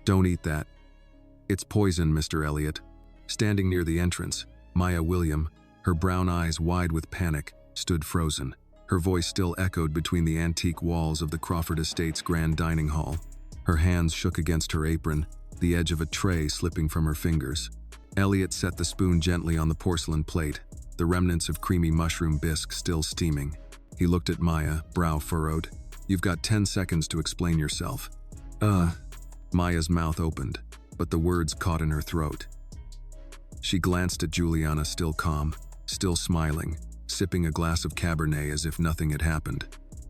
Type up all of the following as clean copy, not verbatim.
Don't eat that. It's poison, Mr. Elliot. Standing near the entrance, Maya William, her brown eyes wide with panic, stood frozen. Her voice still echoed between the antique walls of the Crawford Estate's grand dining hall. Her hands shook against her apron, the edge of a tray slipping from her fingers. Elliot set the spoon gently on the porcelain plate, the remnants of creamy mushroom bisque still steaming. He looked at Maya, brow furrowed. You've got 10 seconds to explain yourself. Maya's mouth opened, but the words caught in her throat. She glanced at Juliana, still calm, still smiling, sipping a glass of Cabernet as if nothing had happened.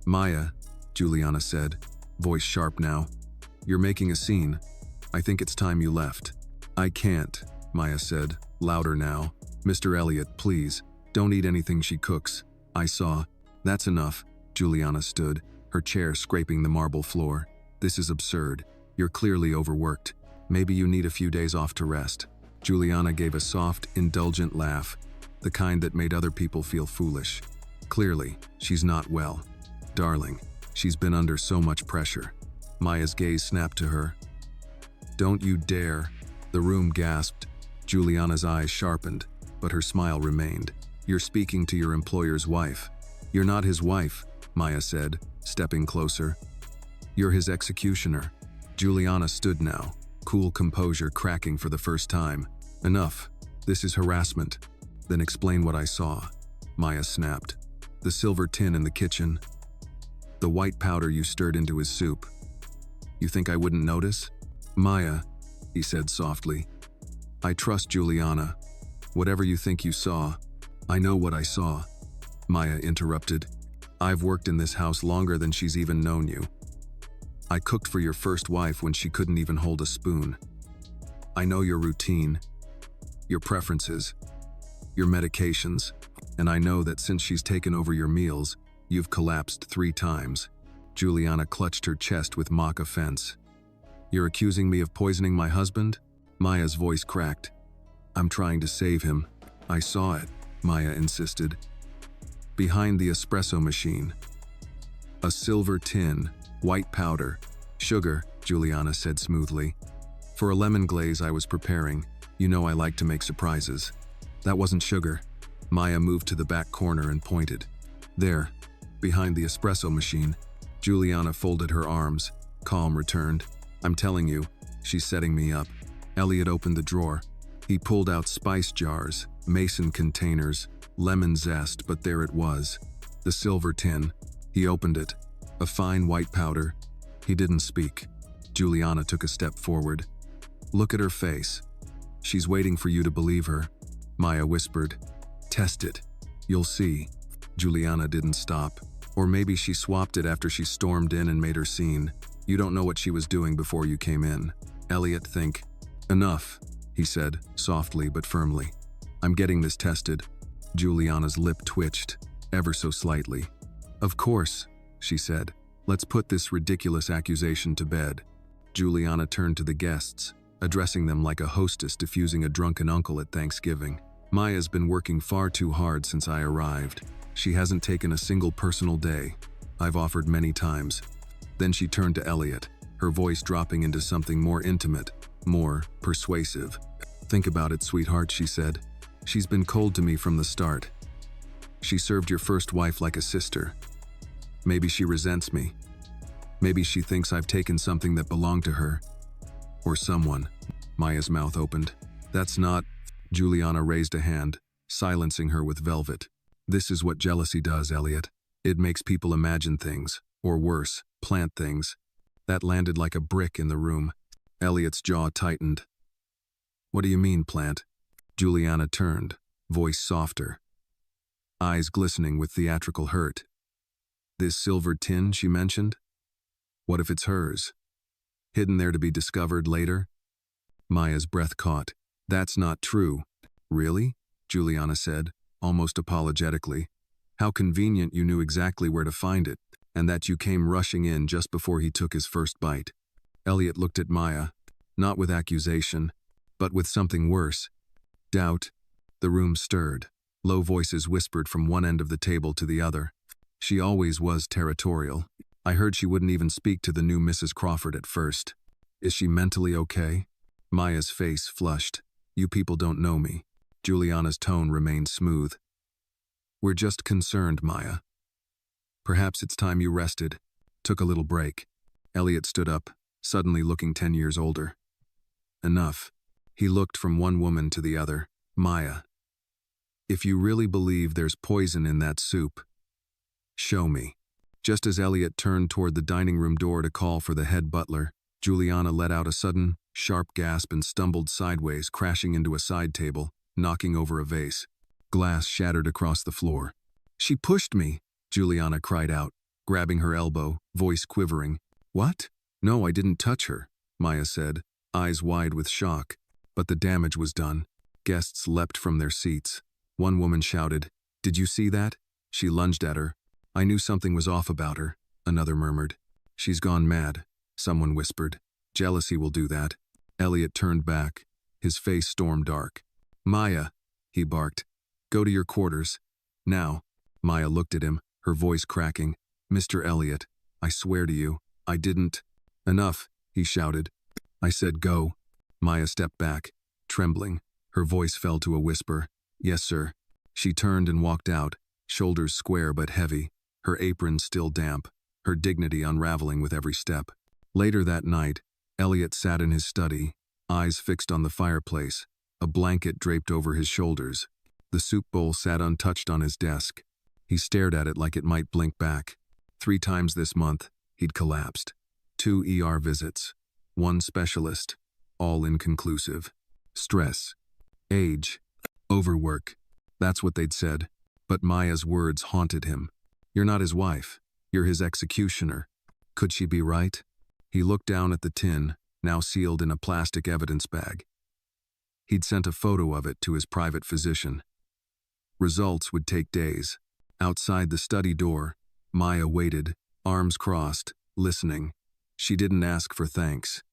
Maya, Juliana said, voice sharp now. You're making a scene. I think it's time you left. I can't, Maya said, louder now. Mr. Elliot, please, don't eat anything she cooks. I saw. That's enough. Juliana stood, her chair scraping the marble floor. This is absurd. You're clearly overworked. Maybe you need a few days off to rest. Juliana gave a soft, indulgent laugh, the kind that made other people feel foolish. Clearly, she's not well. Darling, she's been under so much pressure. Maya's gaze snapped to her. Don't you dare. The room gasped. Juliana's eyes sharpened, but her smile remained. You're speaking to your employer's wife. You're not his wife, Maya said, stepping closer. You're his executioner. Juliana stood now, cool composure cracking for the first time. Enough. This is harassment. Then explain what I saw. Maya snapped. The silver tin in the kitchen. The white powder you stirred into his soup. You think I wouldn't notice? Maya, he said softly. I trust Juliana. Whatever you think you saw, I know what I saw. Maya interrupted. I've worked in this house longer than she's even known you. I cooked for your first wife when she couldn't even hold a spoon. I know your routine, your preferences, your medications, and I know that since she's taken over your meals, you've collapsed 3 times. Juliana clutched her chest with mock offense. You're accusing me of poisoning my husband? Maya's voice cracked. I'm trying to save him. I saw it, Maya insisted. Behind the espresso machine. A silver tin, white powder, sugar, Juliana said smoothly. For a lemon glaze I was preparing. You know I like to make surprises. That wasn't sugar. Maya moved to the back corner and pointed. There, behind the espresso machine. Juliana folded her arms. Calm returned. I'm telling you, she's setting me up. Elliot opened the drawer. He pulled out spice jars, mason containers, lemon zest, but there it was. The silver tin. He opened it. A fine white powder. He didn't speak. Juliana took a step forward. Look at her face. She's waiting for you to believe her. Maya whispered. Test it. You'll see. Juliana didn't stop. Or maybe she swapped it after she stormed in and made her scene. You don't know what she was doing before you came in. Elliot, think. Enough, he said, softly but firmly. I'm getting this tested. Juliana's lip twitched, ever so slightly. Of course, she said. Let's put this ridiculous accusation to bed. Juliana turned to the guests, addressing them like a hostess diffusing a drunken uncle at Thanksgiving. Maya's been working far too hard since I arrived. She hasn't taken a single personal day. I've offered many times. Then she turned to Elliot, her voice dropping into something more intimate, more persuasive. Think about it, sweetheart, she said. She's been cold to me from the start. She served your first wife like a sister. Maybe she resents me. Maybe she thinks I've taken something that belonged to her. Or someone. Maya's mouth opened. That's not... Juliana raised a hand, silencing her with velvet. This is what jealousy does, Elliot. It makes people imagine things, or worse, plant things. That landed like a brick in the room. Elliot's jaw tightened. What do you mean, plant? Juliana turned, voice softer, eyes glistening with theatrical hurt. This silver tin she mentioned? What if it's hers? Hidden there to be discovered later? Maya's breath caught. That's not true. Really? Juliana said, almost apologetically. How convenient you knew exactly where to find it, and that you came rushing in just before he took his first bite. Elliot looked at Maya, not with accusation, but with something worse. Doubt. The room stirred. Low voices whispered from one end of the table to the other. She always was territorial. I heard she wouldn't even speak to the new Mrs. Crawford at first. Is she mentally okay? Maya's face flushed. You people don't know me. Juliana's tone remained smooth. We're just concerned, Maya. Perhaps it's time you rested. Took a little break. Elliot stood up, suddenly looking 10 years older. Enough. He looked from one woman to the other. Maya. If you really believe there's poison in that soup, show me. Just as Elliot turned toward the dining room door to call for the head butler, Juliana let out a sudden, sharp gasp and stumbled sideways, crashing into a side table, knocking over a vase. Glass shattered across the floor. She pushed me, Juliana cried out, grabbing her elbow, voice quivering. What? No, I didn't touch her, Maya said, eyes wide with shock. But the damage was done. Guests leapt from their seats. One woman shouted, Did you see that? She lunged at her. I knew something was off about her, another murmured. She's gone mad, someone whispered. Jealousy will do that. Elliot turned back, his face storm dark. Maya, he barked. Go to your quarters. Now. Maya looked at him, her voice cracking. Mr. Elliot, I swear to you, I didn't. Enough, he shouted. I said go. Maya stepped back, trembling. Her voice fell to a whisper. Yes, sir. She turned and walked out, shoulders square but heavy, her apron still damp, her dignity unraveling with every step. Later that night, Elliot sat in his study, eyes fixed on the fireplace, a blanket draped over his shoulders. The soup bowl sat untouched on his desk. He stared at it like it might blink back. 3 times this month, he'd collapsed. 2 ER visits. 1 specialist. All inconclusive. Stress. Age. Overwork. That's what they'd said. But Maya's words haunted him. You're not his wife. You're his executioner. Could she be right? He looked down at the tin, now sealed in a plastic evidence bag. He'd sent a photo of it to his private physician. Results would take days. Outside the study door, Maya waited, arms crossed, listening. She didn't ask for thanks.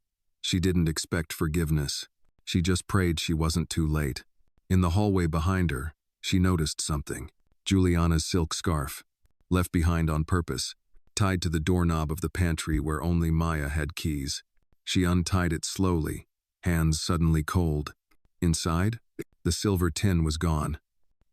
She didn't expect forgiveness. She just prayed she wasn't too late. In the hallway behind her, she noticed something. Juliana's silk scarf, left behind on purpose, tied to the doorknob of the pantry where only Maya had keys. She untied it slowly, hands suddenly cold. Inside, the silver tin was gone.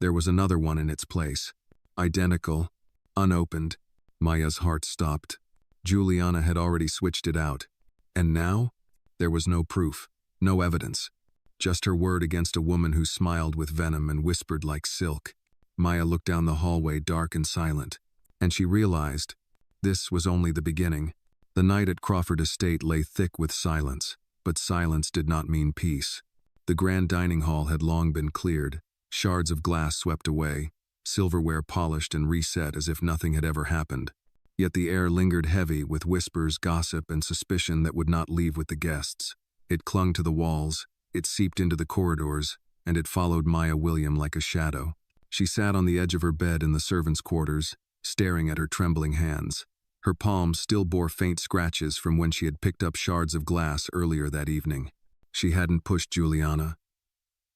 There was another one in its place. Identical, unopened. Maya's heart stopped. Juliana had already switched it out. And now, there was no proof, no evidence. Just her word against a woman who smiled with venom and whispered like silk. Maya looked down the hallway, dark and silent, and she realized this was only the beginning. The night at Crawford Estate lay thick with silence, but silence did not mean peace. The grand dining hall had long been cleared, shards of glass swept away, silverware polished and reset as if nothing had ever happened. Yet the air lingered heavy with whispers, gossip, and suspicion that would not leave with the guests. It clung to the walls, it seeped into the corridors, and it followed Maya William like a shadow. She sat on the edge of her bed in the servants' quarters, staring at her trembling hands. Her palms still bore faint scratches from when she had picked up shards of glass earlier that evening. She hadn't pushed Juliana.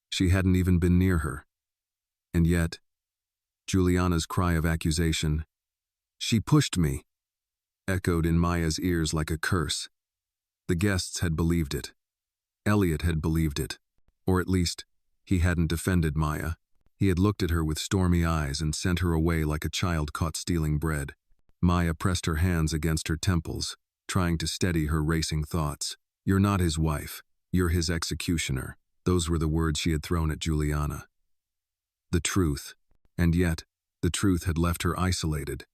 She hadn't even been near her. And yet, Juliana's cry of accusation, "She pushed me," echoed in Maya's ears like a curse. The guests had believed it. Elliot had believed it. Or at least, he hadn't defended Maya. He had looked at her with stormy eyes and sent her away like a child caught stealing bread. Maya pressed her hands against her temples, trying to steady her racing thoughts. "You're not his wife. You're his executioner." Those were the words she had thrown at Juliana. The truth. And yet, the truth had left her isolated,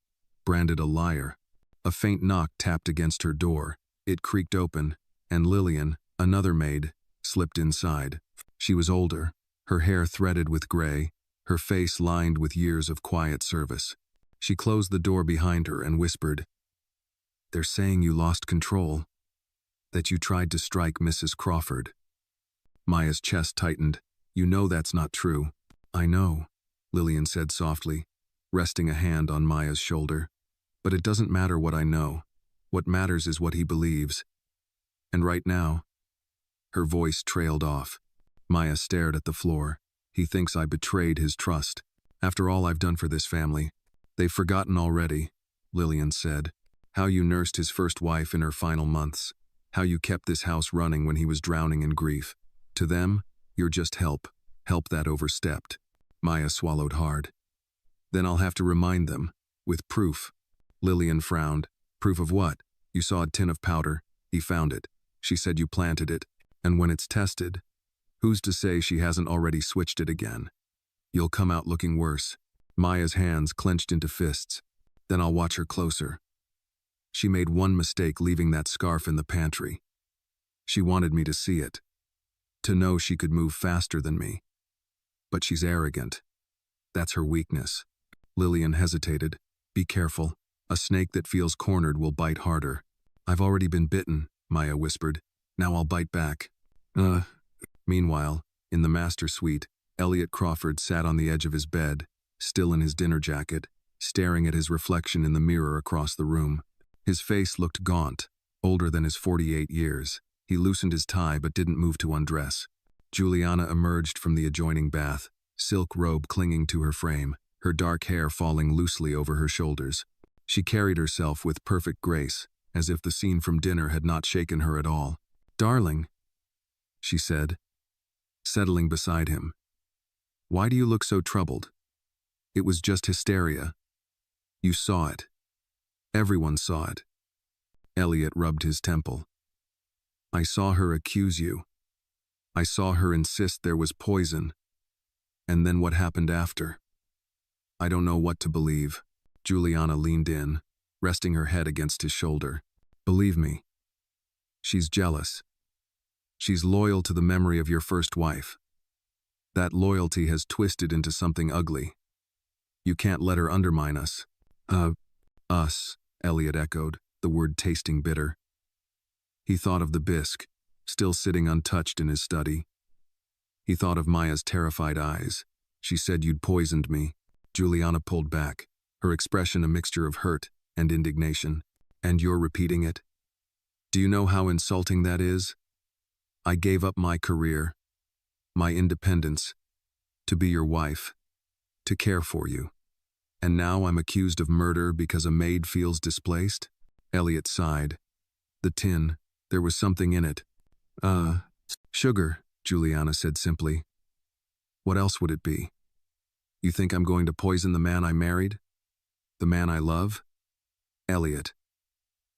branded a liar. A faint knock tapped against her door. It creaked open, and Lillian, another maid, slipped inside. She was older, her hair threaded with gray, her face lined with years of quiet service. She closed the door behind her and whispered, "They're saying you lost control, that you tried to strike Mrs. Crawford." Maya's chest tightened. "You know that's not true." "I know," Lillian said softly, resting a hand on Maya's shoulder. "But it doesn't matter what I know. What matters is what he believes. And right now..." Her voice trailed off. Maya stared at the floor. "He thinks I betrayed his trust. After all I've done for this family. They've forgotten already," Lillian said. "How you nursed his first wife in her final months. how you kept this house running when he was drowning in grief. To them, you're just help that overstepped. Maya swallowed hard. Then I'll have to remind them, with proof. Lillian frowned. Proof of what? You saw a tin of powder. He found it. She said you planted it. And when it's tested, who's to say she hasn't already switched it again? You'll come out looking worse. Maya's hands clenched into fists. Then I'll watch her closer. She made one mistake leaving that scarf in the pantry. She wanted me to see it. To know she could move faster than me. But she's arrogant. That's her weakness. Lillian hesitated. Be careful. A snake that feels cornered will bite harder. I've already been bitten, Maya whispered. Now I'll bite back. Meanwhile, in the master suite, Elliot Crawford sat on the edge of his bed, still in his dinner jacket, staring at his reflection in the mirror across the room. His face looked gaunt, older than his 48 years. He loosened his tie but didn't move to undress. Juliana emerged from the adjoining bath, silk robe clinging to her frame, her dark hair falling loosely over her shoulders. She carried herself with perfect grace, as if the scene from dinner had not shaken her at all. "Darling," she said, settling beside him. "Why do you look so troubled? It was just hysteria. You saw it. Everyone saw it." Elliot rubbed his temple. "I saw her accuse you. I saw her insist there was poison. And then what happened after? I don't know what to believe." Juliana leaned in, resting her head against his shoulder. "Believe me, she's jealous. She's loyal to the memory of your first wife. That loyalty has twisted into something ugly. You can't let her undermine us." Us," Elliot echoed, the word tasting bitter. He thought of the bisque, still sitting untouched in his study. He thought of Maya's terrified eyes. "She said you'd poisoned me." Juliana pulled back, her expression a mixture of hurt and indignation. "And you're repeating it? Do you know how insulting that is? I gave up my career, my independence, to be your wife, to care for you. And now I'm accused of murder because a maid feels displaced?" Elliot sighed. The tin, there was something in it. Sugar," Juliana said simply. "What else would it be? You think I'm going to poison the man I married? The man I love?" "Elliot,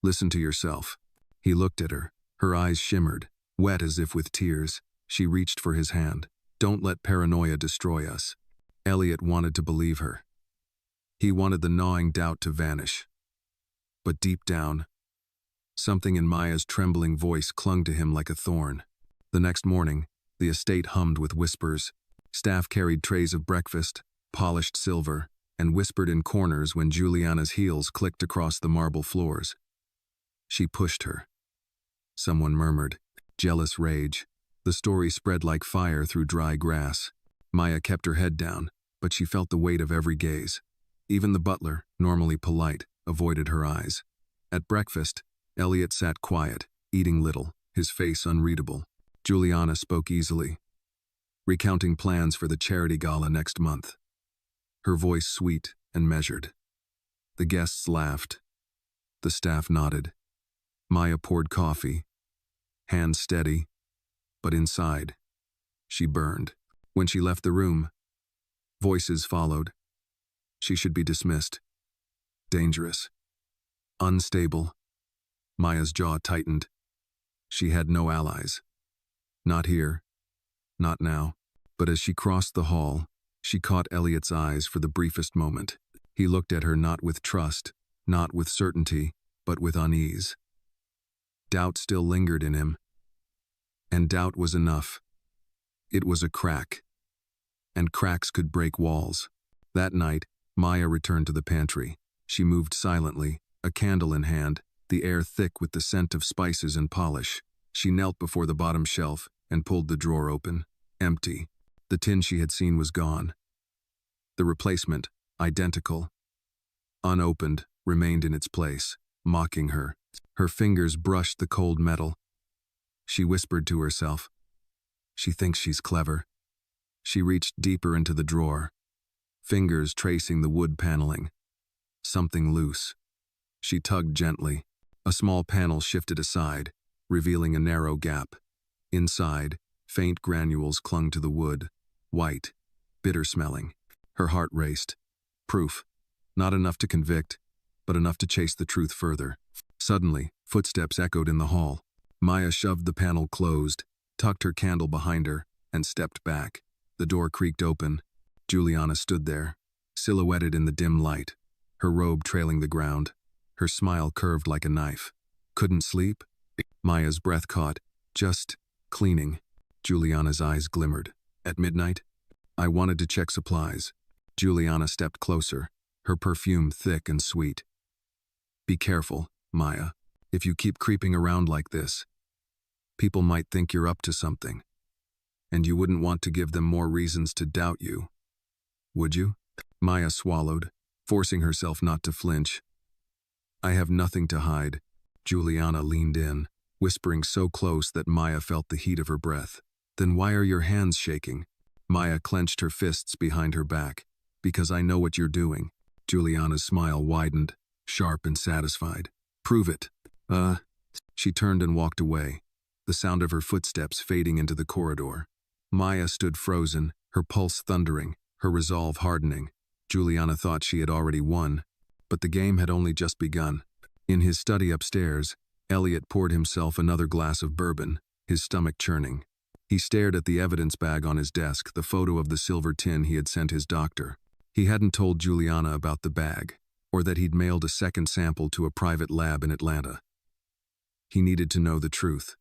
listen to yourself." He looked at her. Her eyes shimmered, wet as if with tears. She reached for his hand. "Don't let paranoia destroy us." Elliot wanted to believe her. He wanted the gnawing doubt to vanish. But deep down, something in Maya's trembling voice clung to him like a thorn. The next morning, the estate hummed with whispers. Staff carried trays of breakfast, polished silver, and whispered in corners when Juliana's heels clicked across the marble floors. She pushed her. Someone murmured, "Jealous rage." The story spread like fire through dry grass. Maya kept her head down, but she felt the weight of every gaze. Even the butler, normally polite, avoided her eyes. At breakfast, Elliot sat quiet, eating little, his face unreadable. Juliana spoke easily, recounting plans for the charity gala next month. Her voice sweet and measured. The guests laughed. The staff nodded. Maya poured coffee, hands steady, but inside, she burned. When she left the room, voices followed. She should be dismissed. Dangerous. Unstable. Maya's jaw tightened. She had no allies. Not here. Not now. But as she crossed the hall, she caught Elliot's eyes for the briefest moment. He looked at her not with trust, not with certainty, but with unease. Doubt still lingered in him. And doubt was enough. It was a crack. And cracks could break walls. That night, Maya returned to the pantry. She moved silently, a candle in hand, the air thick with the scent of spices and polish. She knelt before the bottom shelf and pulled the drawer open. Empty. The tin she had seen was gone. The replacement, identical, unopened, remained in its place, mocking her. Her fingers brushed the cold metal. She whispered to herself, "She thinks she's clever." She reached deeper into the drawer, fingers tracing the wood paneling. Something loose. She tugged gently. A small panel shifted aside. revealing a narrow gap. Inside, faint granules clung to the wood, white, bitter-smelling. Her heart raced. Proof. Not enough to convict, but enough to chase the truth further. Suddenly, footsteps echoed in the hall. Maya shoved the panel closed, tucked her candle behind her, and stepped back. The door creaked open. Juliana stood there, silhouetted in the dim light, her robe trailing the ground, her smile curved like a knife. Couldn't sleep? Maya's breath caught. Just cleaning. Juliana's eyes glimmered. At midnight? I wanted to check supplies. Juliana stepped closer, her perfume thick and sweet. Be careful, Maya. If you keep creeping around like this, people might think you're up to something. And you wouldn't want to give them more reasons to doubt you. Would you? Maya swallowed, forcing herself not to flinch. I have nothing to hide. Juliana leaned in, whispering so close that Maya felt the heat of her breath. Then why are your hands shaking? Maya clenched her fists behind her back. Because I know what you're doing. Juliana's smile widened, sharp and satisfied. Prove it. She turned and walked away, the sound of her footsteps fading into the corridor. Maya stood frozen, her pulse thundering, her resolve hardening. Juliana thought she had already won, but the game had only just begun. In his study upstairs, Elliot poured himself another glass of bourbon, his stomach churning. He stared at the evidence bag on his desk, the photo of the silver tin he had sent his doctor. He hadn't told Juliana about the bag, or that he'd mailed a second sample to a private lab in Atlanta. He needed to know the truth,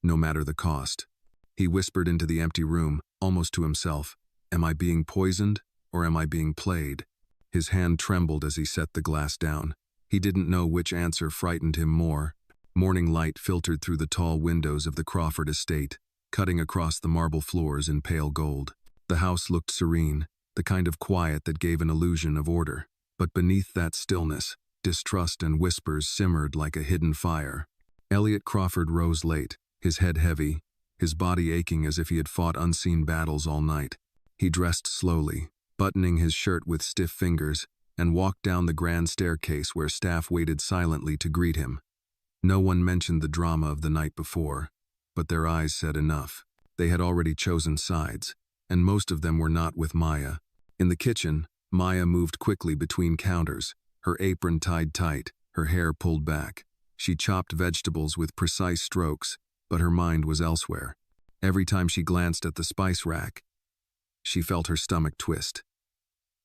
no matter the cost. He whispered into the empty room, almost to himself, "Am I being poisoned, or am I being played?" His hand trembled as he set the glass down. He didn't know which answer frightened him more. Morning light filtered through the tall windows of the Crawford estate, cutting across the marble floors in pale gold. The house looked serene, the kind of quiet that gave an illusion of order. But beneath that stillness, distrust and whispers simmered like a hidden fire. Elliot Crawford rose late, his head heavy, his body aching as if he had fought unseen battles all night. He dressed slowly, buttoning his shirt with stiff fingers, and walked down the grand staircase where staff waited silently to greet him. No one mentioned the drama of the night before, but their eyes said enough. They had already chosen sides, and most of them were not with Maya. In the kitchen, Maya moved quickly between counters, her apron tied tight, her hair pulled back. She chopped vegetables with precise strokes, but her mind was elsewhere. Every time she glanced at the spice rack, she felt her stomach twist.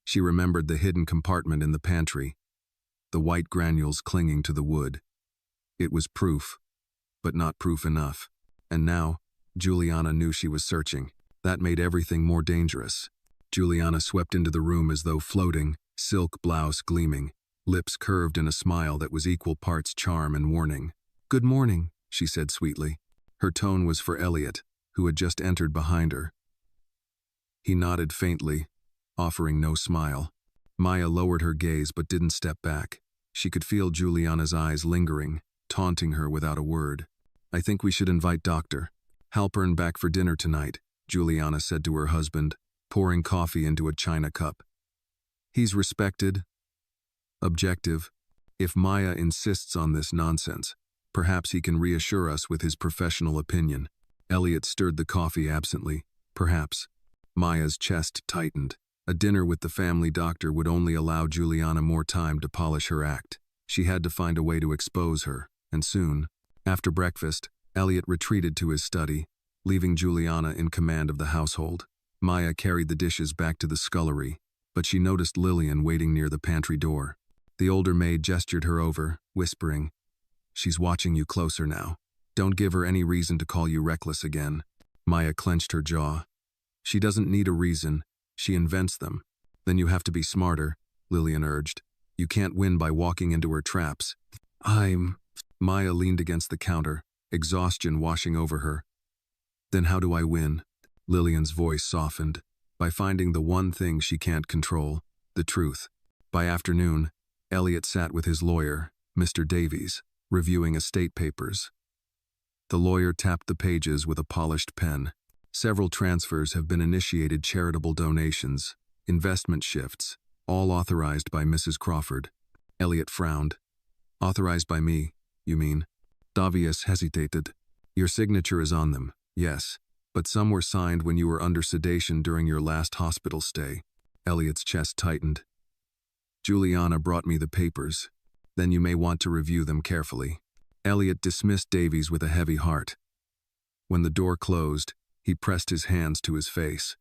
She remembered the hidden compartment in the pantry, the white granules clinging to the wood. It was proof, but not proof enough. And now, Juliana knew she was searching. That made everything more dangerous. Juliana swept into the room as though floating, silk blouse gleaming, lips curved in a smile that was equal parts charm and warning. "Good morning," she said sweetly. Her tone was for Elliot, who had just entered behind her. He nodded faintly, offering no smile. Maya lowered her gaze but didn't step back. She could feel Juliana's eyes lingering, taunting her without a word. "I think we should invite Dr. Halpern back for dinner tonight," Juliana said to her husband, pouring coffee into a china cup. "He's respected, objective. If Maya insists on this nonsense, perhaps he can reassure us with his professional opinion." Elliot stirred the coffee absently. Perhaps. Maya's chest tightened. A dinner with the family doctor would only allow Juliana more time to polish her act. She had to find a way to expose her, and soon. After breakfast, Elliot retreated to his study, leaving Juliana in command of the household. Maya carried the dishes back to the scullery, but she noticed Lillian waiting near the pantry door. The older maid gestured her over, whispering, "She's watching you closer now. Don't give her any reason to call you reckless again." Maya clenched her jaw. "She doesn't need a reason. She invents them." "Then you have to be smarter," Lillian urged. "You can't win by walking into her traps." Maya leaned against the counter, exhaustion washing over her. "Then how do I win?" Lillian's voice softened. "By finding the one thing she can't control, the truth." By afternoon, Elliot sat with his lawyer, Mr. Davies, reviewing estate papers. The lawyer tapped the pages with a polished pen. "Several transfers have been initiated, charitable donations, investment shifts, all authorized by Mrs. Crawford." Elliot frowned. "Authorized by me, you mean?" Davies hesitated. Your signature is on them, yes, but some were signed when you were under sedation during your last hospital stay. Elliot's chest tightened. Juliana brought me the papers. Then you may want to review them carefully. Elliot dismissed Davies with a heavy heart. When the door closed, he pressed his hands to his face.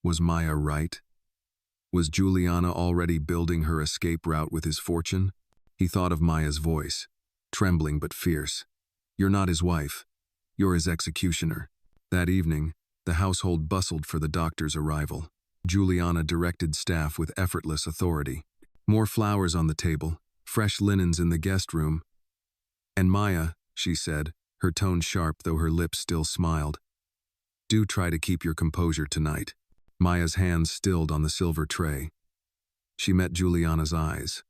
Was Maya right? Was Juliana already building her escape route with his fortune? He thought of Maya's voice, trembling but fierce. You're not his wife. You're his executioner. That evening, the household bustled for the doctor's arrival. Juliana directed staff with effortless authority. More flowers on the table, fresh linens in the guest room. And Maya, she said, her tone sharp though her lips still smiled. Do try to keep your composure tonight. Maya's hands stilled on the silver tray. She met Juliana's eyes,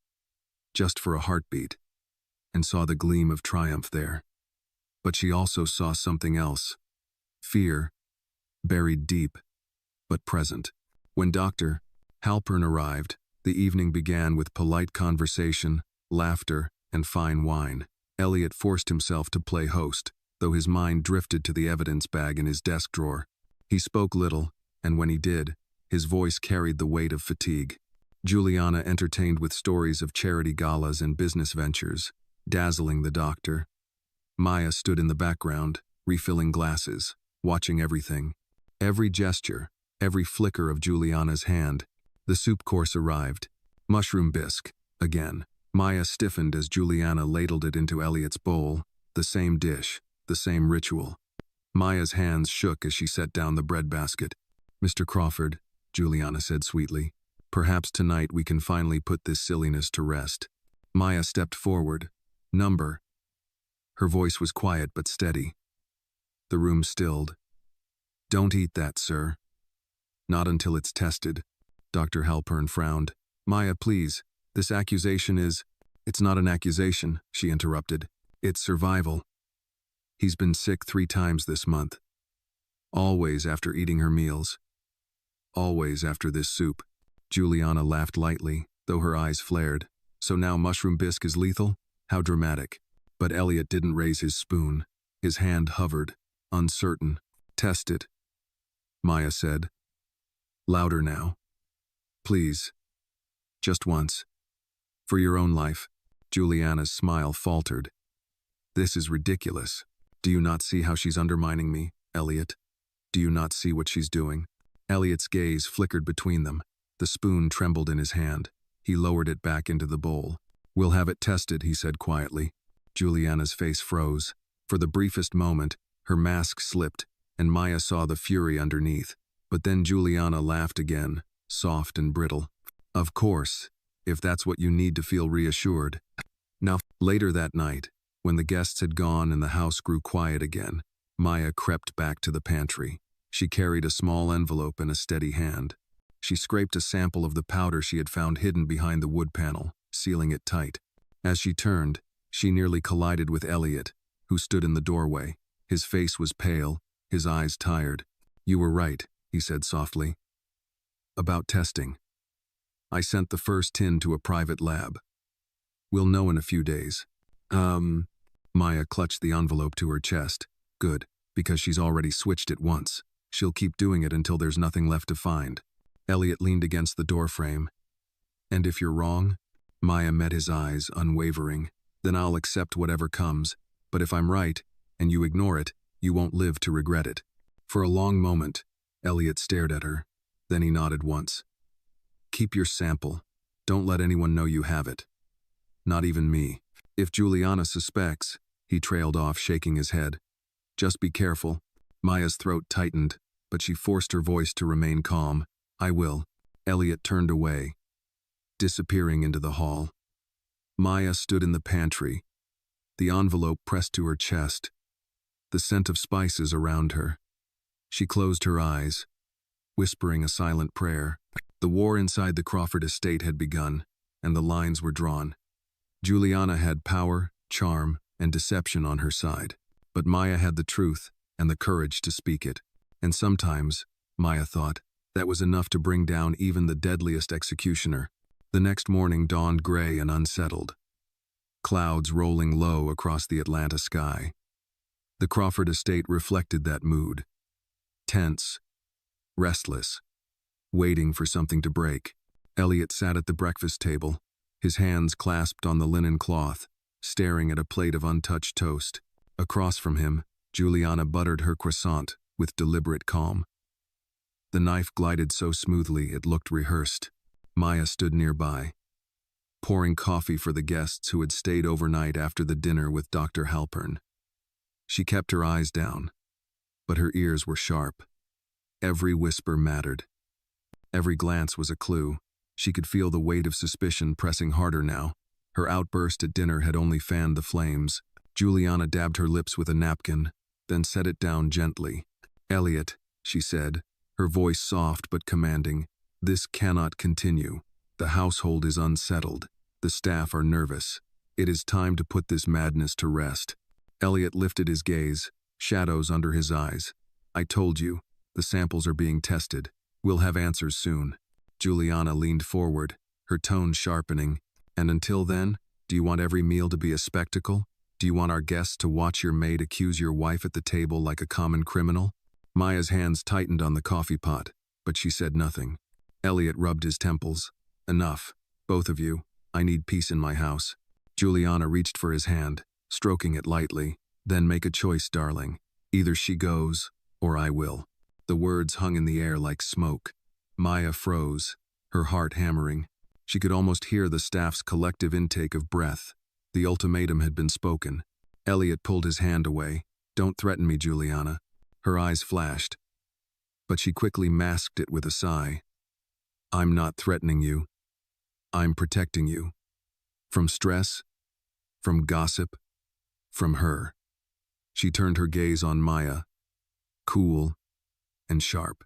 just for a heartbeat, and saw the gleam of triumph there. But she also saw something else. Fear, buried deep, but present. When Dr. Halpern arrived, the evening began with polite conversation, laughter, and fine wine. Elliot forced himself to play host, though his mind drifted to the evidence bag in his desk drawer. He spoke little, and when he did, his voice carried the weight of fatigue. Juliana entertained with stories of charity galas and business ventures, dazzling the doctor. Maya stood in the background, refilling glasses, watching everything. Every gesture, every flicker of Juliana's hand. The soup course arrived. Mushroom bisque, again. Maya stiffened as Juliana ladled it into Elliot's bowl. The same dish, the same ritual. Maya's hands shook as she set down the breadbasket. Mr. Crawford, Juliana said sweetly, perhaps tonight we can finally put this silliness to rest. Maya stepped forward. Number. Her voice was quiet but steady. The room stilled. Don't eat that, sir. Not until it's tested. Dr. Halpern frowned. Maya, please. This accusation is… It's not an accusation, she interrupted. It's survival. He's been sick 3 times this month. Always after eating her meals. Always after this soup. Juliana laughed lightly, though her eyes flared. So now mushroom bisque is lethal? How dramatic. But Elliot didn't raise his spoon. His hand hovered, uncertain. Test it, Maya said. Louder now. Please. Just once. For your own life. Juliana's smile faltered. This is ridiculous. Do you not see how she's undermining me, Elliot? Do you not see what she's doing? Elliot's gaze flickered between them. The spoon trembled in his hand. He lowered it back into the bowl. We'll have it tested, he said quietly. Juliana's face froze. For the briefest moment, her mask slipped, and Maya saw the fury underneath. But then Juliana laughed again, soft and brittle. Of course, if that's what you need to feel reassured. Now, later that night, when the guests had gone and the house grew quiet again, Maya crept back to the pantry. She carried a small envelope in a steady hand. She scraped a sample of the powder she had found hidden behind the wood panel, sealing it tight. As she turned, she nearly collided with Elliot, who stood in the doorway. His face was pale, his eyes tired. You were right, he said softly. About testing. I sent the first tin to a private lab. We'll know in a few days. Maya clutched the envelope to her chest. Good, because she's already switched it once. She'll keep doing it until there's nothing left to find. Elliot leaned against the doorframe. And if you're wrong? Maya met his eyes, unwavering. Then I'll accept whatever comes. But if I'm right, and you ignore it, you won't live to regret it. For a long moment, Elliot stared at her. Then he nodded once. Keep your sample. Don't let anyone know you have it. Not even me. If Juliana suspects, he trailed off, shaking his head. Just be careful. Maya's throat tightened, but she forced her voice to remain calm. I will. Elliot turned away, disappearing into the hall. Maya stood in the pantry, the envelope pressed to her chest, the scent of spices around her. She closed her eyes, whispering a silent prayer. The war inside the Crawford estate had begun, and the lines were drawn. Juliana had power, charm, and deception on her side, but Maya had the truth and the courage to speak it. And sometimes, Maya thought, that was enough to bring down even the deadliest executioner. The next morning dawned gray and unsettled. clouds rolling low across the Atlanta sky. The Crawford estate reflected that mood. Tense, restless, waiting for something to break. Elliot sat at the breakfast table, his hands clasped on the linen cloth, staring at a plate of untouched toast. Across from him, Juliana buttered her croissant with deliberate calm. The knife glided so smoothly it looked rehearsed. Maya stood nearby, pouring coffee for the guests who had stayed overnight after the dinner with Dr. Halpern. She kept her eyes down, but her ears were sharp. Every whisper mattered. Every glance was a clue. She could feel the weight of suspicion pressing harder now. Her outburst at dinner had only fanned the flames. Juliana dabbed her lips with a napkin, then set it down gently. "Elliot," she said, her voice soft but commanding, "this cannot continue. The household is unsettled. The staff are nervous. It is time to put this madness to rest." Elliot lifted his gaze, shadows under his eyes. "I told you, the samples are being tested. We'll have answers soon." Juliana leaned forward, her tone sharpening. "And until then, do you want every meal to be a spectacle? Do you want our guests to watch your maid accuse your wife at the table like a common criminal?" Maya's hands tightened on the coffee pot, but she said nothing. Elliot rubbed his temples. "Enough, both of you. I need peace in my house." Juliana reached for his hand, stroking it lightly. "Then make a choice, darling. Either she goes, or I will." The words hung in the air like smoke. Maya froze, her heart hammering. She could almost hear the staff's collective intake of breath. The ultimatum had been spoken. Elliot pulled his hand away. "Don't threaten me, Juliana." Her eyes flashed, but she quickly masked it with a sigh. "I'm not threatening you. I'm protecting you. From stress, from gossip, from her." She turned her gaze on Maya, cool and sharp.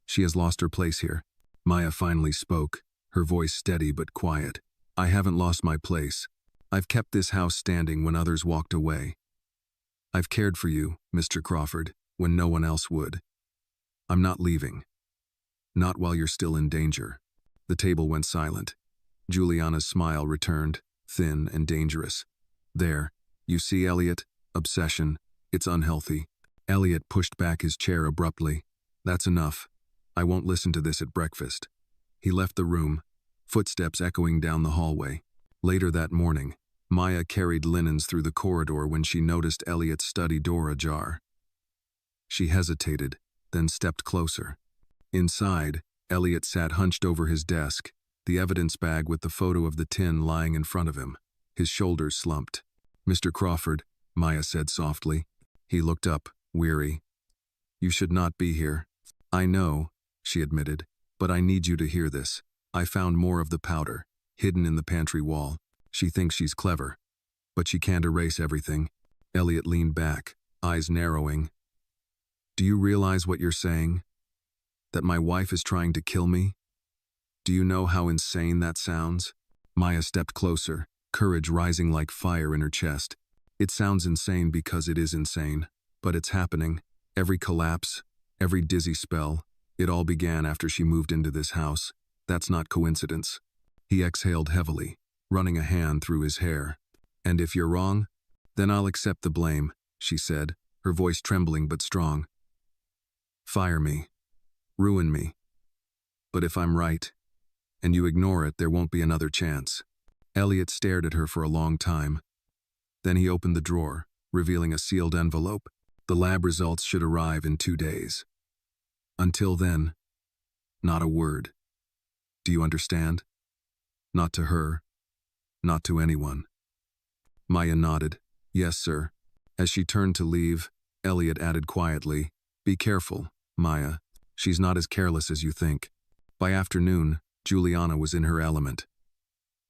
"She has lost her place here." Maya finally spoke, her voice steady but quiet. "I haven't lost my place. I've kept this house standing when others walked away. I've cared for you, Mr. Crawford, when no one else would. I'm not leaving. Not while you're still in danger." The table went silent. Juliana's smile returned, thin and dangerous. "There, you see, Elliot? Obsession. It's unhealthy." Elliot pushed back his chair abruptly. "That's enough. I won't listen to this at breakfast." He left the room, footsteps echoing down the hallway. Later that morning, Maya carried linens through the corridor when she noticed Elliot's study door ajar. She hesitated, then stepped closer. Inside, Elliot sat hunched over his desk, the evidence bag with the photo of the tin lying in front of him. His shoulders slumped. "Mr. Crawford," Maya said softly. He looked up, weary. "You should not be here." "I know," she admitted, "but I need you to hear this. I found more of the powder, hidden in the pantry wall. She thinks she's clever, but she can't erase everything." Elliot leaned back, eyes narrowing. "Do you realize what you're saying? That my wife is trying to kill me? Do you know how insane that sounds?" Maya stepped closer, courage rising like fire in her chest. "It sounds insane because it is insane, but it's happening. Every collapse, every dizzy spell, it all began after she moved into this house. That's not coincidence." He exhaled heavily, running a hand through his hair. "And if you're wrong, then I'll accept the blame," she said, her voice trembling but strong. "Fire me. Ruin me. But if I'm right, and you ignore it, there won't be another chance." Elliot stared at her for a long time. Then he opened the drawer, revealing a sealed envelope. The lab results should arrive in 2 days. Until then, not a word. Do you understand? Not to her, not to anyone. Maya nodded. "Yes, sir." As she turned to leave, Elliot added quietly, "Be careful, Maya. She's not as careless as you think." By afternoon, Juliana was in her element.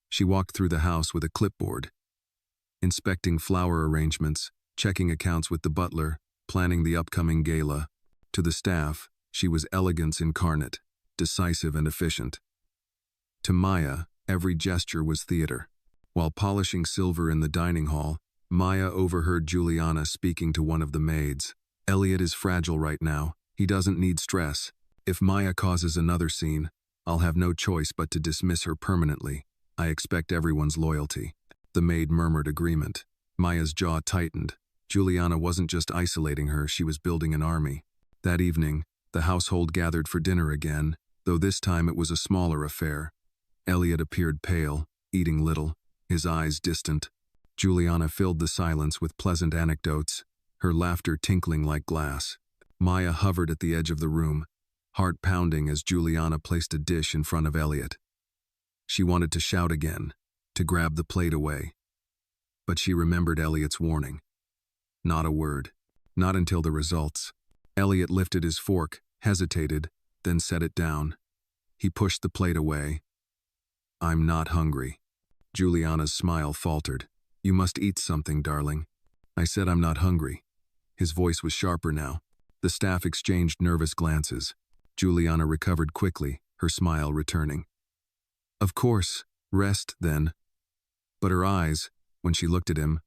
She walked through the house with a clipboard, inspecting flower arrangements, checking accounts with the butler, planning the upcoming gala. To the staff, she was elegance incarnate, decisive and efficient. To Maya, every gesture was theater. While polishing silver in the dining hall, Maya overheard Juliana speaking to one of the maids. "Elliot is fragile right now. He doesn't need stress. If Maya causes another scene, I'll have no choice but to dismiss her permanently. I expect everyone's loyalty." The maid murmured agreement. Maya's jaw tightened. Juliana wasn't just isolating her, she was building an army. That evening, the household gathered for dinner again, though this time it was a smaller affair. Elliot appeared pale, eating little, his eyes distant. Juliana filled the silence with pleasant anecdotes, her laughter tinkling like glass. Maya hovered at the edge of the room, heart pounding as Juliana placed a dish in front of Elliot. She wanted to shout again, to grab the plate away. But she remembered Elliot's warning. Not a word. Not until the results. Elliot lifted his fork, hesitated, then set it down. He pushed the plate away. "I'm not hungry." Juliana's smile faltered. "You must eat something, darling." "I said I'm not hungry." His voice was sharper now. The staff exchanged nervous glances. Juliana recovered quickly, her smile returning. "Of course, rest then." But her eyes, when she looked at him,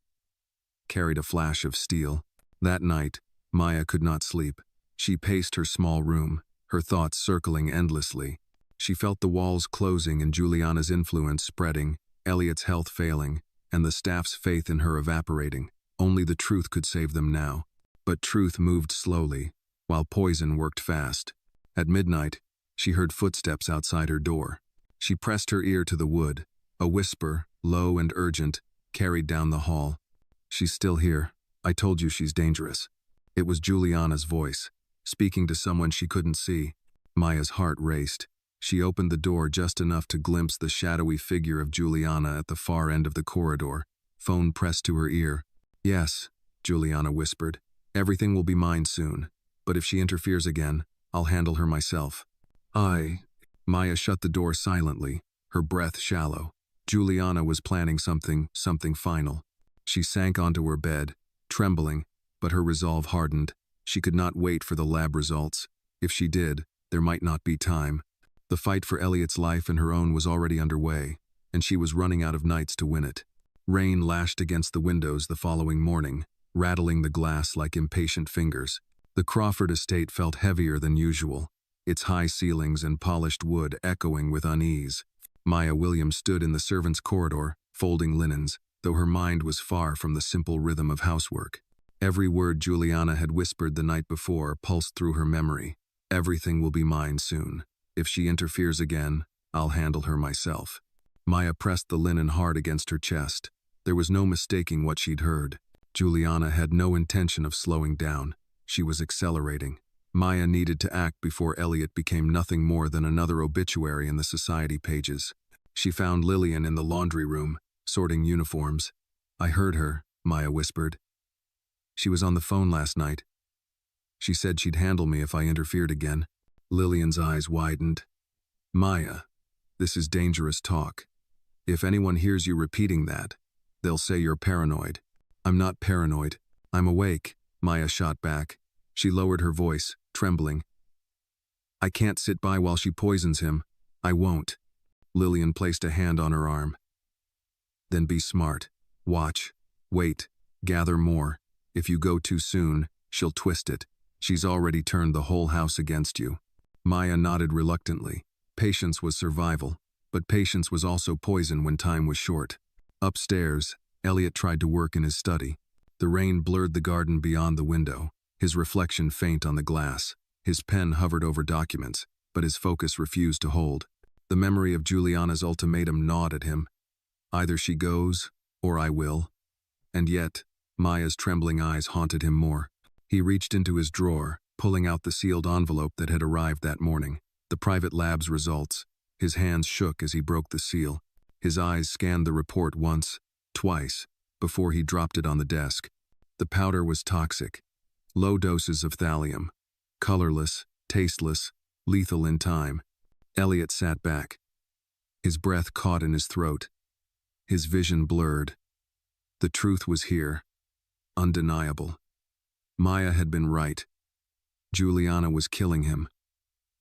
carried a flash of steel. That night, Maya could not sleep. She paced her small room, her thoughts circling endlessly. She felt the walls closing and Juliana's influence spreading, Elliot's health failing, and the staff's faith in her evaporating. Only the truth could save them now. But truth moved slowly, while poison worked fast. At midnight, she heard footsteps outside her door. She pressed her ear to the wood. A whisper, low and urgent, carried down the hall. "She's still here. I told you she's dangerous." It was Juliana's voice, speaking to someone she couldn't see. Maya's heart raced. She opened the door just enough to glimpse the shadowy figure of Juliana at the far end of the corridor, phone pressed to her ear. "Yes," Juliana whispered. "Everything will be mine soon. But if she interferes again, I'll handle her myself." Maya shut the door silently, her breath shallow. Juliana was planning something final. She sank onto her bed, trembling, but her resolve hardened. She could not wait for the lab results. If she did, there might not be time. The fight for Elliot's life and her own was already underway, and she was running out of nights to win it. Rain lashed against the windows the following morning, rattling the glass like impatient fingers. The Crawford estate felt heavier than usual, its high ceilings and polished wood echoing with unease. Maya Williams stood in the servants' corridor, folding linens, though her mind was far from the simple rhythm of housework. Every word Juliana had whispered the night before pulsed through her memory. "Everything will be mine soon. If she interferes again, I'll handle her myself." Maya pressed the linen hard against her chest. There was no mistaking what she'd heard. Juliana had no intention of slowing down. She was accelerating. Maya needed to act before Elliot became nothing more than another obituary in the society pages. She found Lillian in the laundry room, sorting uniforms. "I heard her," Maya whispered. "She was on the phone last night. She said she'd handle me if I interfered again." Lillian's eyes widened. "Maya, this is dangerous talk. If anyone hears you repeating that, they'll say you're paranoid." "I'm not paranoid. I'm awake," Maya shot back. She lowered her voice, trembling. "I can't sit by while she poisons him. I won't." Lillian placed a hand on her arm. "Then be smart. Watch. Wait. Gather more. If you go too soon, she'll twist it. She's already turned the whole house against you." Maya nodded reluctantly. Patience was survival, but patience was also poison when time was short. Upstairs, Elliot tried to work in his study. The rain blurred the garden beyond the window, his reflection faint on the glass. His pen hovered over documents, but his focus refused to hold. The memory of Juliana's ultimatum gnawed at him. Either she goes, or I will. And yet, Maya's trembling eyes haunted him more. He reached into his drawer, pulling out the sealed envelope that had arrived that morning. The private lab's results. His hands shook as he broke the seal. His eyes scanned the report once, twice, before he dropped it on the desk. The powder was toxic. Low doses of thallium. Colorless, tasteless, lethal in time. Elliot sat back. His breath caught in his throat. His vision blurred. The truth was here. Undeniable. Maya had been right. Juliana was killing him.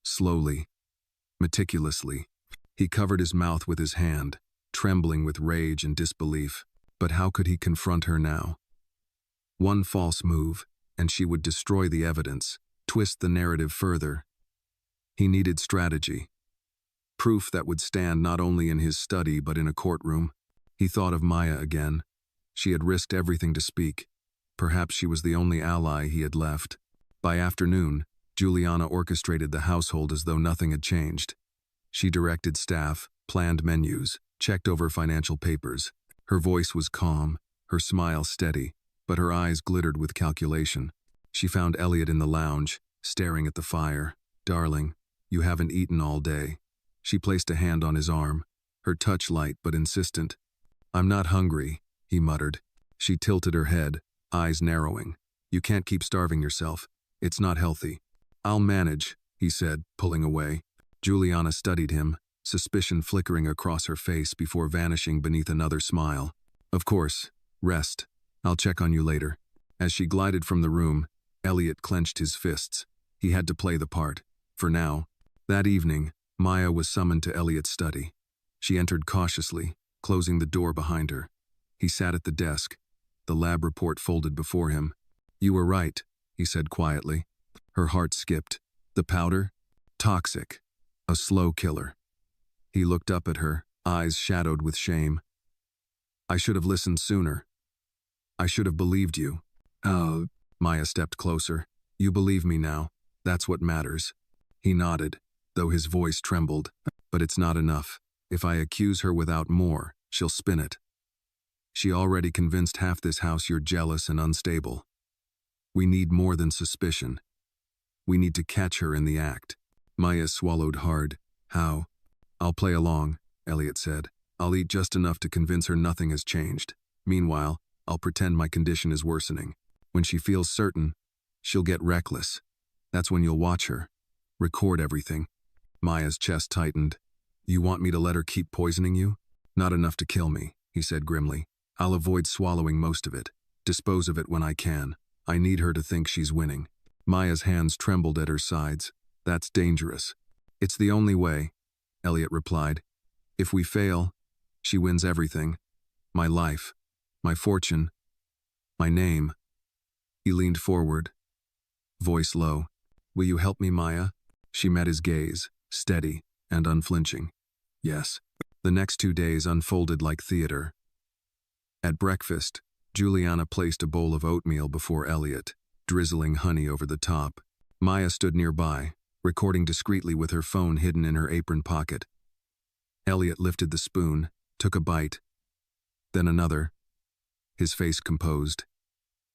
Slowly. Meticulously. He covered his mouth with his hand, trembling with rage and disbelief. But how could he confront her now? One false move, and she would destroy the evidence, twist the narrative further. He needed strategy. Proof that would stand not only in his study but in a courtroom. He thought of Maya again. She had risked everything to speak. Perhaps she was the only ally he had left. By afternoon, Juliana orchestrated the household as though nothing had changed. She directed staff, planned menus, checked over financial papers. Her voice was calm, her smile steady, but her eyes glittered with calculation. She found Elliot in the lounge, staring at the fire. "Darling, you haven't eaten all day." She placed a hand on his arm, her touch light but insistent. "I'm not hungry," he muttered. She tilted her head, eyes narrowing. "You can't keep starving yourself. It's not healthy." "I'll manage," he said, pulling away. Juliana studied him, suspicion flickering across her face before vanishing beneath another smile. "Of course. Rest. I'll check on you later." As she glided from the room, Elliot clenched his fists. He had to play the part. For now. That evening, Maya was summoned to Elliot's study. She entered cautiously, closing the door behind her. He sat at the desk, the lab report folded before him. "You were right," he said quietly. Her heart skipped. "The powder? Toxic. A slow killer." He looked up at her, eyes shadowed with shame. "I should have listened sooner. I should have believed you." "Oh." Maya stepped closer. "You believe me now. That's what matters." He nodded, though his voice trembled. "But it's not enough. If I accuse her without more, she'll spin it. She already convinced half this house you're jealous and unstable. We need more than suspicion. We need to catch her in the act." Maya swallowed hard. "How?" "I'll play along," Elliot said. "I'll eat just enough to convince her nothing has changed. Meanwhile, I'll pretend my condition is worsening. When she feels certain, she'll get reckless. That's when you'll watch her. Record everything." Maya's chest tightened. "You want me to let her keep poisoning you?" "Not enough to kill me," he said grimly. "I'll avoid swallowing most of it. Dispose of it when I can. I need her to think she's winning." Maya's hands trembled at her sides. "That's dangerous." "It's the only way," Elliot replied. "If we fail, she wins everything. My life, my fortune, my name." He leaned forward, voice low. "Will you help me, Maya?" She met his gaze, steady and unflinching. "Yes." The next 2 days unfolded like theater. At breakfast, Juliana placed a bowl of oatmeal before Elliot, drizzling honey over the top. Maya stood nearby, recording discreetly with her phone hidden in her apron pocket. Elliot lifted the spoon, took a bite, then another, his face composed.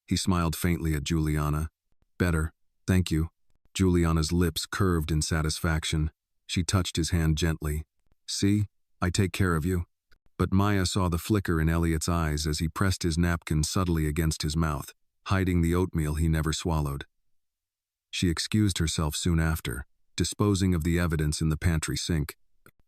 He smiled faintly at Juliana. "Better, thank you." Juliana's lips curved in satisfaction. She touched his hand gently. "See, I take care of you." But Maya saw the flicker in Elliot's eyes as he pressed his napkin subtly against his mouth, hiding the oatmeal he never swallowed. She excused herself soon after, disposing of the evidence in the pantry sink.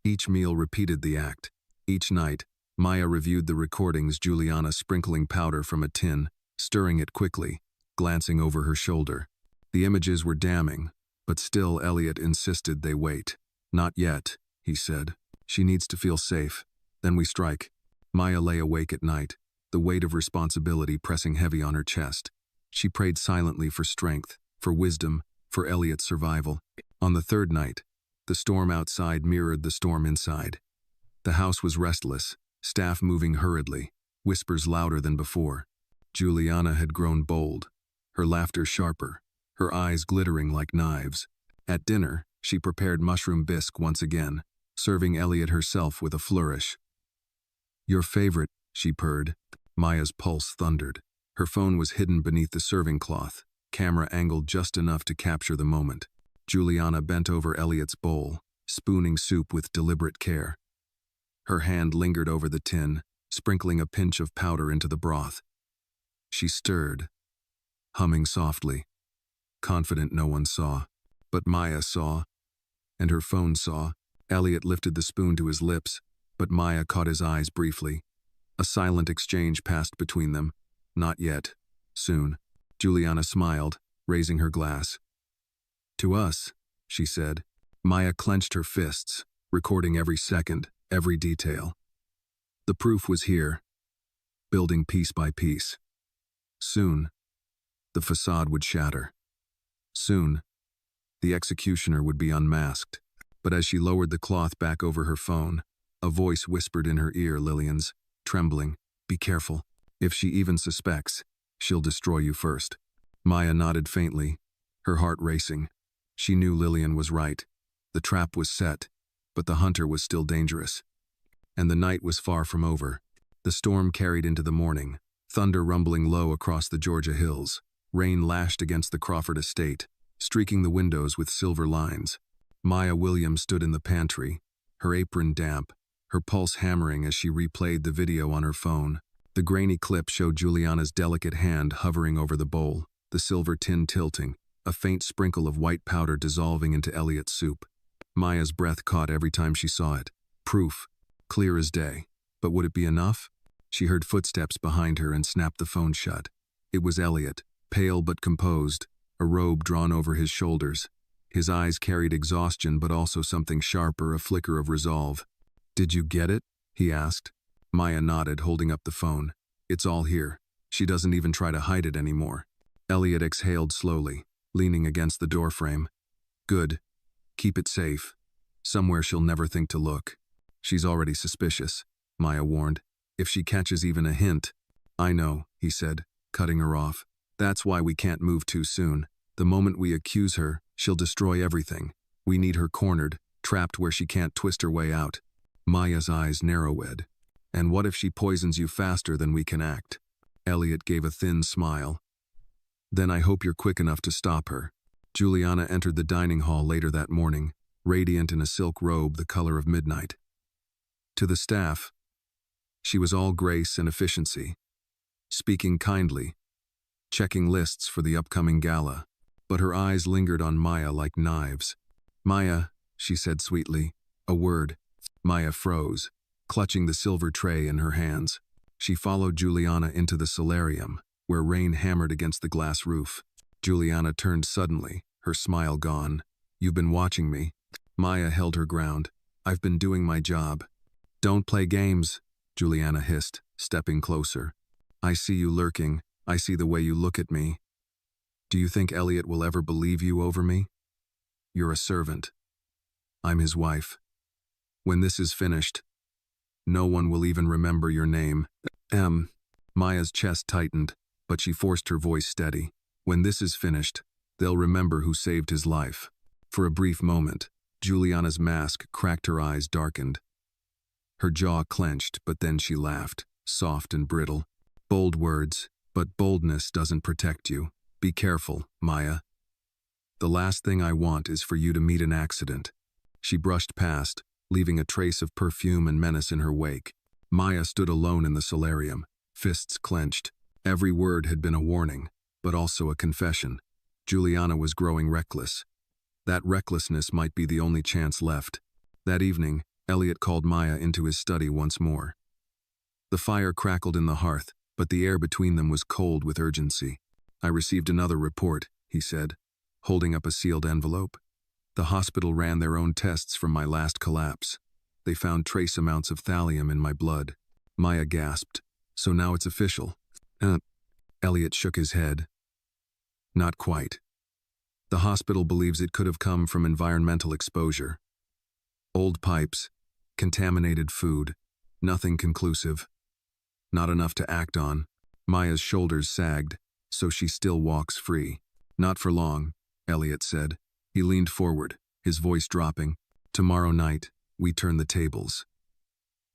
Each meal repeated the act. Each night, Maya reviewed the recordings, Juliana sprinkling powder from a tin, stirring it quickly, glancing over her shoulder. The images were damning, but still Elliot insisted they wait. "Not yet," he said. "She needs to feel safe. Then we strike." Maya lay awake at night, the weight of responsibility pressing heavy on her chest. She prayed silently for strength, for wisdom, for Elliot's survival. On the third night, the storm outside mirrored the storm inside. The house was restless, staff moving hurriedly, whispers louder than before. Juliana had grown bold, her laughter sharper, her eyes glittering like knives. At dinner, she prepared mushroom bisque once again, serving Elliot herself with a flourish. "Your favorite," she purred. Maya's pulse thundered. Her phone was hidden beneath the serving cloth, camera angled just enough to capture the moment. Juliana bent over Elliot's bowl, spooning soup with deliberate care. Her hand lingered over the tin, sprinkling a pinch of powder into the broth. She stirred, humming softly, confident no one saw. But Maya saw, and her phone saw. Elliot lifted the spoon to his lips, but Maya caught his eyes briefly. A silent exchange passed between them. "Not yet. Soon." Juliana smiled, raising her glass. "To us," she said. Maya clenched her fists, recording every second, every detail. The proof was here, building piece by piece. Soon, the facade would shatter. Soon, the executioner would be unmasked. But as she lowered the cloth back over her phone, a voice whispered in her ear, Lillian's, trembling. Be careful. If she even suspects, she'll destroy you first. Maya nodded faintly, her heart racing. She knew Lillian was right. The trap was set, but the hunter was still dangerous. And the night was far from over. The storm carried into the morning, thunder rumbling low across the Georgia hills. Rain lashed against the Crawford estate, streaking the windows with silver lines. Maya Williams stood in the pantry, her apron damp, her pulse hammering as she replayed the video on her phone. The grainy clip showed Juliana's delicate hand hovering over the bowl, the silver tin tilting, a faint sprinkle of white powder dissolving into Elliot's soup. Maya's breath caught every time she saw it. Proof, clear as day. But would it be enough? She heard footsteps behind her and snapped the phone shut. It was Elliot, pale but composed, a robe drawn over his shoulders. His eyes carried exhaustion but also something sharper, a flicker of resolve. "Did you get it?" he asked. Maya nodded, holding up the phone. "It's all here. She doesn't even try to hide it anymore." Elliot exhaled slowly, leaning against the doorframe. "Good. Keep it safe. Somewhere she'll never think to look. She's already suspicious," Maya warned. "If she catches even a hint—" "I know," he said, cutting her off. "That's why we can't move too soon. The moment we accuse her, she'll destroy everything. We need her cornered, trapped where she can't twist her way out." Maya's eyes narrowed. "And what if she poisons you faster than we can act?" Elliot gave a thin smile. "Then I hope you're quick enough to stop her." Juliana entered the dining hall later that morning, radiant in a silk robe the color of midnight. To the staff, she was all grace and efficiency, speaking kindly, checking lists for the upcoming gala, but her eyes lingered on Maya like knives. "Maya," she said sweetly, a word. Maya froze, clutching the silver tray in her hands. She followed Juliana into the solarium, where rain hammered against the glass roof. Juliana turned suddenly, her smile gone. "You've been watching me." Maya held her ground. "I've been doing my job." "Don't play games," Juliana hissed, stepping closer. "I see you lurking. I see the way you look at me. Do you think Elliot will ever believe you over me? You're a servant. I'm his wife. When this is finished, no one will even remember your name." Maya's chest tightened, but she forced her voice steady. "When this is finished, they'll remember who saved his life." For a brief moment, Juliana's mask cracked, her eyes darkened. Her jaw clenched, but then she laughed, soft and brittle. "Bold words, but boldness doesn't protect you. Be careful, Maya. The last thing I want is for you to meet an accident." She brushed past, leaving a trace of perfume and menace in her wake. Maya stood alone in the solarium, fists clenched. Every word had been a warning, but also a confession. Juliana was growing reckless. That recklessness might be the only chance left. That evening, Elliot called Maya into his study once more. The fire crackled in the hearth, but the air between them was cold with urgency. "I received another report," he said, holding up a sealed envelope. "The hospital ran their own tests from my last collapse. They found trace amounts of thallium in my blood." Maya gasped. "So now it's official?" Elliot shook his head. "Not quite. The hospital believes it could have come from environmental exposure. Old pipes, contaminated food, nothing conclusive. Not enough to act on." Maya's shoulders sagged, "So she still walks free." "Not for long," Elliot said. He leaned forward, his voice dropping. "Tomorrow night, we turn the tables.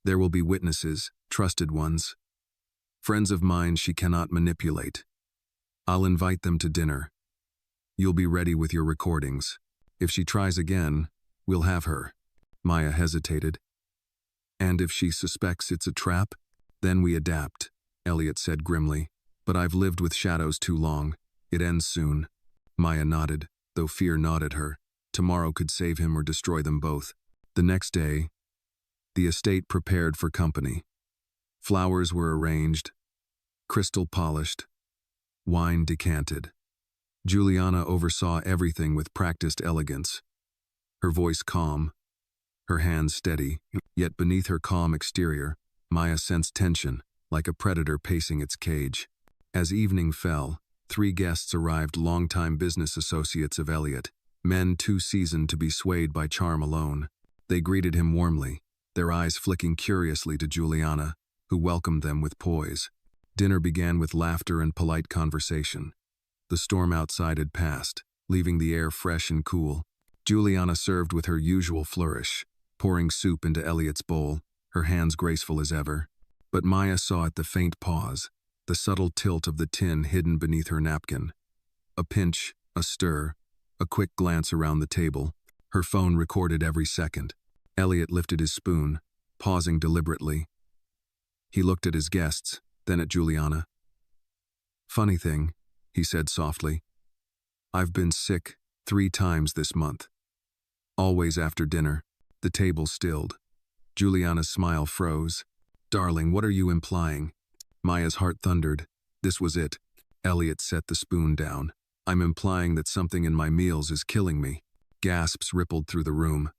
There will be witnesses, trusted ones. Friends of mine she cannot manipulate. I'll invite them to dinner. You'll be ready with your recordings. If she tries again, we'll have her." Maya hesitated. "And if she suspects it's a trap, then we adapt," Elliot said grimly. "But I've lived with shadows too long. It ends soon." Maya nodded, though fear gnawed at her. Tomorrow could save him or destroy them both. The next day, the estate prepared for company. Flowers were arranged, crystal polished, wine decanted. Juliana oversaw everything with practiced elegance, her voice calm, her hands steady, yet beneath her calm exterior, Maya sensed tension, like a predator pacing its cage. As evening fell, 3 guests arrived, longtime business associates of Elliot, men too seasoned to be swayed by charm alone. They greeted him warmly, their eyes flicking curiously to Juliana, who welcomed them with poise. Dinner began with laughter and polite conversation. The storm outside had passed, leaving the air fresh and cool. Juliana served with her usual flourish, pouring soup into Elliot's bowl, her hands graceful as ever. But Maya saw at the faint pause, the subtle tilt of the tin hidden beneath her napkin. A pinch, a stir, a quick glance around the table. Her phone recorded every second. Elliot lifted his spoon, pausing deliberately. He looked at his guests, then at Juliana. "Funny thing," he said softly. "I've been sick 3 times this month." Always after dinner, the table stilled. Juliana's smile froze. "Darling, what are you implying?" Maya's heart thundered. This was it. Elliot set the spoon down. "I'm implying that something in my meals is killing me." Gasps rippled through the room.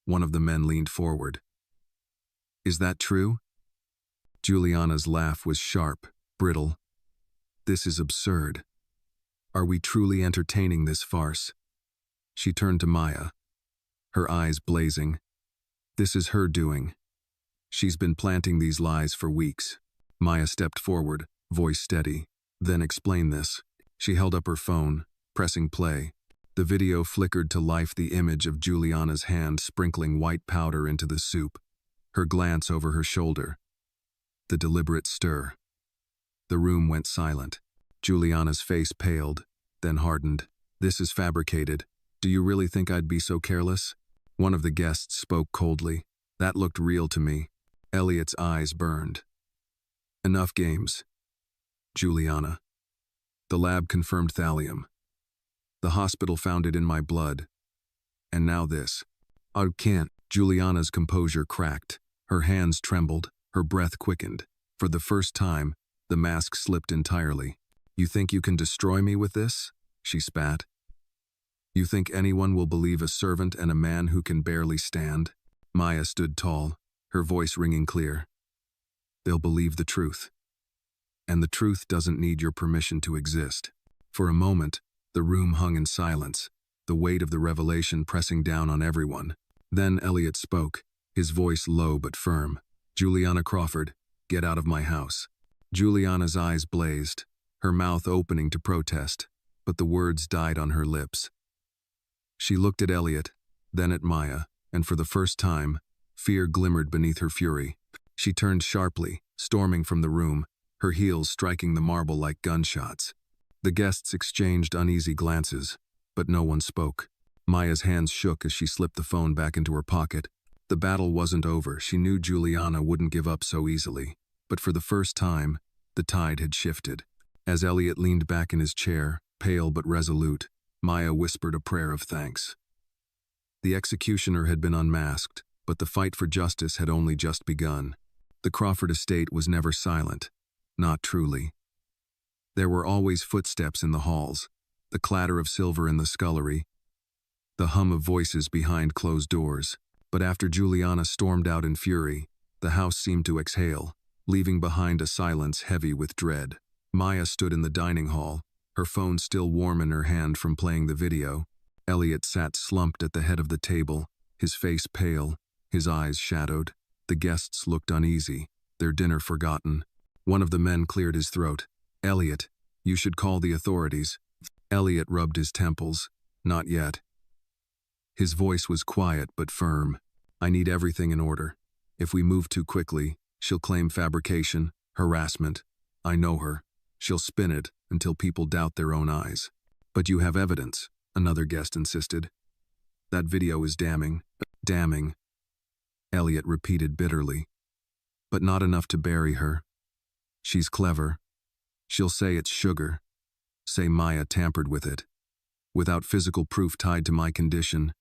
One of the men leaned forward. "Is that true?" Juliana's laugh was sharp, brittle. "This is absurd. Are we truly entertaining this farce?" She turned to Maya, her eyes blazing. "This is her doing. She's been planting these lies for weeks." Maya stepped forward, voice steady. "Then explain this." She held up her phone, pressing play. The video flickered to life, the image of Juliana's hand sprinkling white powder into the soup, her glance over her shoulder. The deliberate stir. The room went silent. Juliana's face paled, then hardened. "This is fabricated. Do you really think I'd be so careless?" One of the guests spoke coldly. "That looked real to me." Elliot's eyes burned. "Enough games." Juliana. "The lab confirmed thallium. The hospital found it in my blood. And now this." "I can't." Juliana's composure cracked. Her hands trembled, her breath quickened. For the first time, the mask slipped entirely. "You think you can destroy me with this?" she spat. "You think anyone will believe a servant and a man who can barely stand?" Maya stood tall, her voice ringing clear. "They'll believe the truth. And the truth doesn't need your permission to exist." For a moment, the room hung in silence, the weight of the revelation pressing down on everyone. Then Elliot spoke, his voice low but firm. "Juliana Crawford, get out of my house." Juliana's eyes blazed, her mouth opening to protest, but the words died on her lips. She looked at Elliot, then at Maya, and for the first time, fear glimmered beneath her fury. She turned sharply, storming from the room, her heels striking the marble like gunshots. The guests exchanged uneasy glances, but no one spoke. Maya's hands shook as she slipped the phone back into her pocket. The battle wasn't over. She knew Juliana wouldn't give up so easily. But for the first time, the tide had shifted. As Elliot leaned back in his chair, pale but resolute, Maya whispered a prayer of thanks. The executioner had been unmasked, but the fight for justice had only just begun. The Crawford estate was never silent. Not truly. There were always footsteps in the halls, the clatter of silver in the scullery, the hum of voices behind closed doors. But after Juliana stormed out in fury, the house seemed to exhale, leaving behind a silence heavy with dread. Maya stood in the dining hall, her phone still warm in her hand from playing the video. Elliot sat slumped at the head of the table, his face pale, his eyes shadowed. The guests looked uneasy, their dinner forgotten. One of the men cleared his throat. "Elliot, you should call the authorities." Elliot rubbed his temples. "Not yet." His voice was quiet but firm. "I need everything in order. If we move too quickly, she'll claim fabrication, harassment. I know her. She'll spin it until people doubt their own eyes." "But you have evidence," another guest insisted. "That video is damning." "Damning," Elliot repeated bitterly. "But not enough to bury her. She's clever. She'll say it's sugar. Say Maya tampered with it. Without physical proof tied to my condition,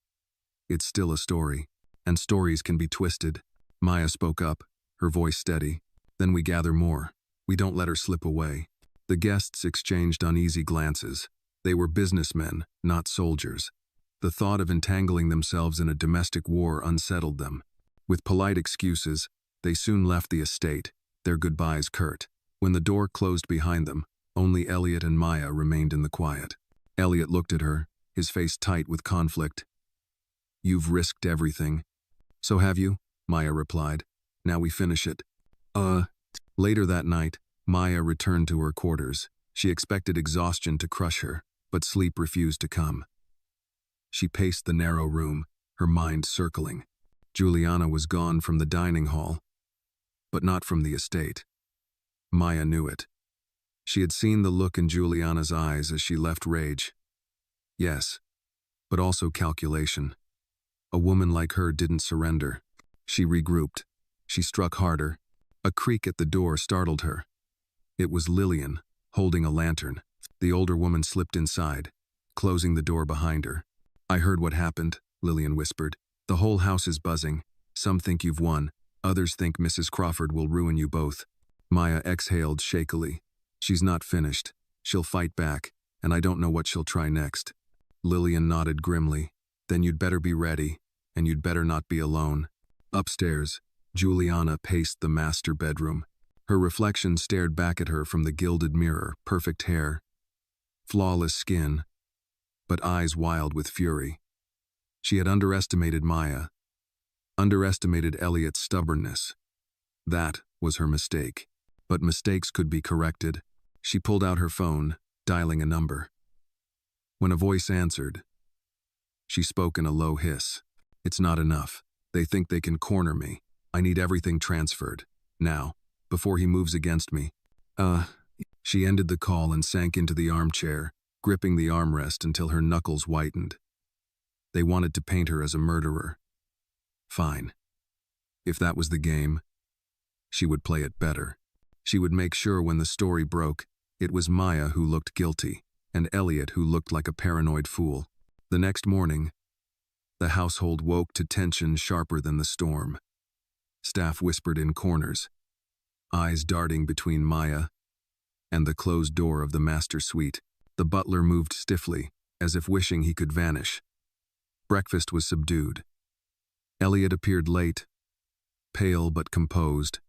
it's still a story. And stories can be twisted." Maya spoke up, her voice steady. "Then we gather more. We don't let her slip away." The guests exchanged uneasy glances. They were businessmen, not soldiers. The thought of entangling themselves in a domestic war unsettled them. With polite excuses, they soon left the estate, their goodbyes curt. When the door closed behind them, only Elliot and Maya remained in the quiet. Elliot looked at her, his face tight with conflict. "You've risked everything." "So have you," Maya replied. "Now we finish it." Uh. Later that night, Maya returned to her quarters. She expected exhaustion to crush her, but sleep refused to come. She paced the narrow room, her mind circling. Juliana was gone from the dining hall, but not from the estate. Maya knew it. She had seen the look in Juliana's eyes as she left rage. Yes, but also calculation. A woman like her didn't surrender. She regrouped. She struck harder. A creak at the door startled her. It was Lillian, holding a lantern. The older woman slipped inside, closing the door behind her. "I heard what happened," Lillian whispered. "The whole house is buzzing. Some think you've won. Others think Mrs. Crawford will ruin you both." Maya exhaled shakily. "She's not finished. She'll fight back, and I don't know what she'll try next." Lillian nodded grimly. "Then you'd better be ready, and you'd better not be alone." Upstairs, Juliana paced the master bedroom. Her reflection stared back at her from the gilded mirror, perfect hair, flawless skin, but eyes wild with fury. She had underestimated Maya, underestimated Elliot's stubbornness. That was her mistake. But mistakes could be corrected. She pulled out her phone, dialing a number. When a voice answered, she spoke in a low hiss. "It's not enough. They think they can corner me. I need everything transferred. Now, before he moves against me." She ended the call and sank into the armchair, gripping the armrest until her knuckles whitened. They wanted to paint her as a murderer. Fine. If that was the game, she would play it better. She would make sure when the story broke, it was Maya who looked guilty, and Elliot who looked like a paranoid fool. The next morning, the household woke to tension sharper than the storm. Staff whispered in corners, eyes darting between Maya and the closed door of the master suite. The butler moved stiffly, as if wishing he could vanish. Breakfast was subdued. Elliot appeared late, pale but composed.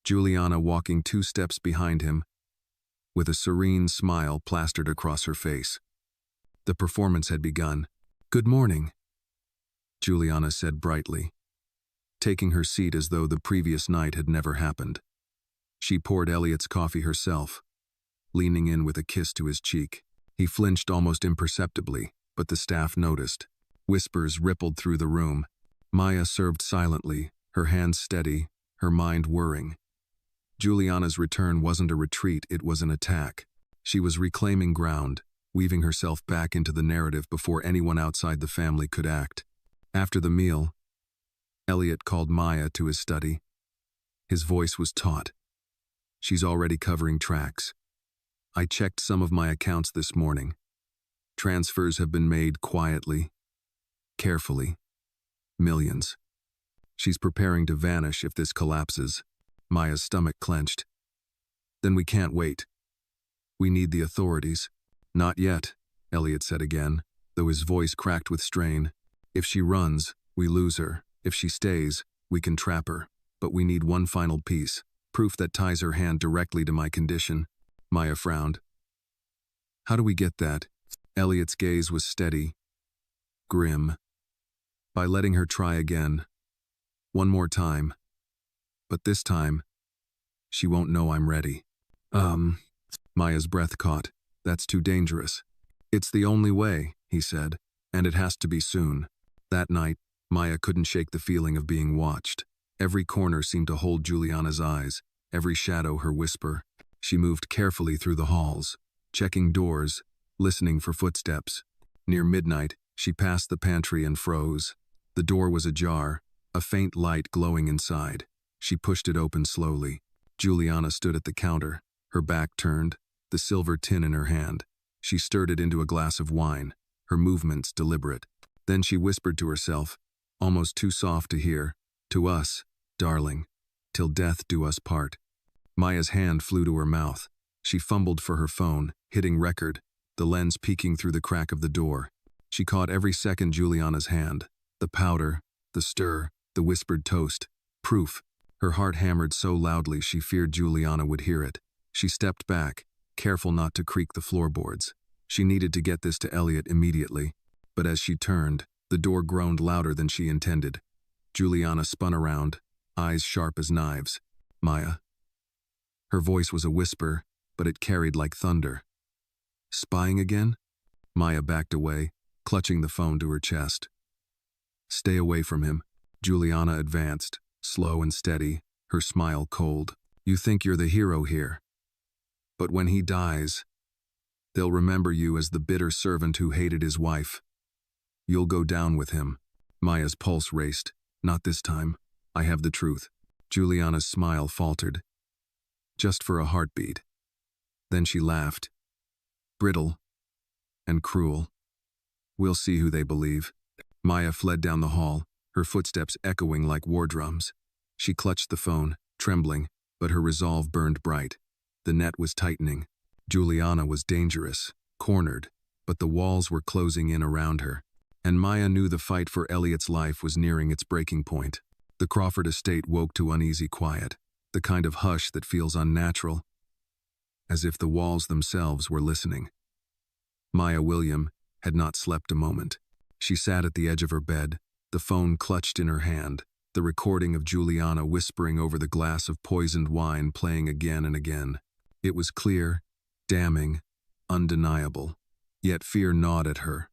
Juliana walking 2 steps behind him, with a serene smile plastered across her face. The performance had begun. "Good morning," Juliana said brightly, taking her seat as though the previous night had never happened. She poured Elliot's coffee herself, leaning in with a kiss to his cheek. He flinched almost imperceptibly, but the staff noticed. Whispers rippled through the room. Maya served silently, her hands steady, her mind whirring. Juliana's return wasn't a retreat, it was an attack. She was reclaiming ground, weaving herself back into the narrative before anyone outside the family could act. After the meal, Elliot called Maya to his study. His voice was taut. "She's already covering tracks. I checked some of my accounts this morning. Transfers have been made quietly, carefully. Millions. She's preparing to vanish if this collapses." Maya's stomach clenched. "Then we can't wait. We need the authorities." "Not yet," Elliot said again, though his voice cracked with strain. "If she runs, we lose her. If she stays, we can trap her. But we need one final piece, proof that ties her hand directly to my condition." Maya frowned. "How do we get that?" Elliot's gaze was steady, grim. "By letting her try again. One more time. But this time, she won't know I'm ready." Maya's breath caught. "That's too dangerous." "It's the only way," he said, "and it has to be soon." That night, Maya couldn't shake the feeling of being watched. Every corner seemed to hold Juliana's eyes, every shadow her whisper. She moved carefully through the halls, checking doors, listening for footsteps. Near midnight, she passed the pantry and froze. The door was ajar, a faint light glowing inside. She pushed it open slowly. Juliana stood at the counter, her back turned, the silver tin in her hand. She stirred it into a glass of wine, her movements deliberate. Then she whispered to herself, almost too soft to hear, "To us, darling, till death do us part." Maya's hand flew to her mouth. She fumbled for her phone, hitting record, the lens peeking through the crack of the door. She caught every second Juliana's hand, the powder, the stir, the whispered toast. Proof. Her heart hammered so loudly she feared Juliana would hear it. She stepped back, careful not to creak the floorboards. She needed to get this to Elliot immediately. But as she turned, the door groaned louder than she intended. Juliana spun around, eyes sharp as knives. Maya. Her voice was a whisper, but it carried like thunder. Spying again? Maya backed away, clutching the phone to her chest. Stay away from him. Juliana advanced, slow and steady, her smile cold. You think you're the hero here. But when he dies, they'll remember you as the bitter servant who hated his wife. You'll go down with him. Maya's pulse raced. Not this time. I have the truth. Juliana's smile faltered. Just for a heartbeat. Then she laughed. Brittle and cruel. We'll see who they believe. Maya fled down the hall, her footsteps echoing like war drums. She clutched the phone, trembling, but her resolve burned bright. The net was tightening. Juliana was dangerous, cornered, but the walls were closing in around her. And Maya knew the fight for Elliot's life was nearing its breaking point. The Crawford estate woke to uneasy quiet, the kind of hush that feels unnatural, as if the walls themselves were listening. Maya William had not slept a moment. She sat at the edge of her bed, the phone clutched in her hand, the recording of Juliana whispering over the glass of poisoned wine playing again and again. It was clear, damning, undeniable, yet fear gnawed at her.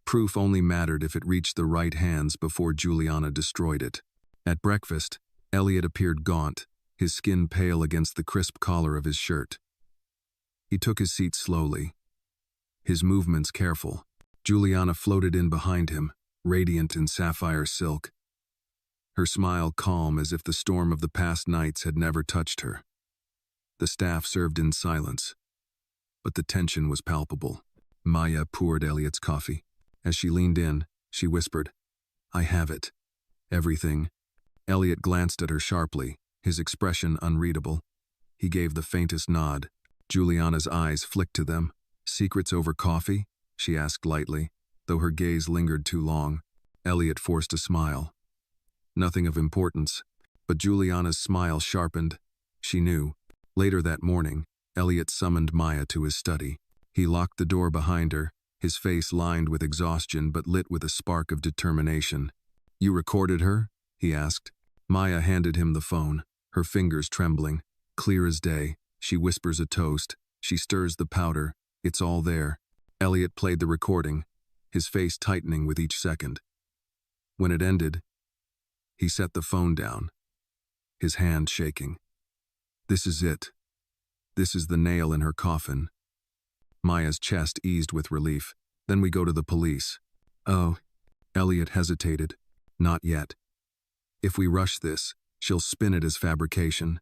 Proof only mattered if it reached the right hands before Juliana destroyed it. At breakfast, Elliot appeared gaunt, his skin pale against the crisp collar of his shirt. He took his seat slowly, his movements careful. Juliana floated in behind him, radiant in sapphire silk, her smile calm as if the storm of the past nights had never touched her. The staff served in silence, but the tension was palpable. Maya poured Elliot's coffee. As she leaned in, she whispered, I have it. Everything. Elliot glanced at her sharply, his expression unreadable. He gave the faintest nod. Juliana's eyes flicked to them. Secrets over coffee? She asked lightly, though her gaze lingered too long. Elliot forced a smile. Nothing of importance, but Juliana's smile sharpened. She knew. Later that morning, Elliot summoned Maya to his study. He locked the door behind her, his face lined with exhaustion but lit with a spark of determination. You recorded her? He asked. Maya handed him the phone, her fingers trembling. Clear as day, she whispers a toast. She stirs the powder. It's all there. Elliot played the recording, his face tightening with each second. When it ended, he set the phone down, his hand shaking. This is it. This is the nail in her coffin. Maya's chest eased with relief. Then we go to the police. Oh, Elliot hesitated. Not yet. If we rush this, she'll spin it as fabrication.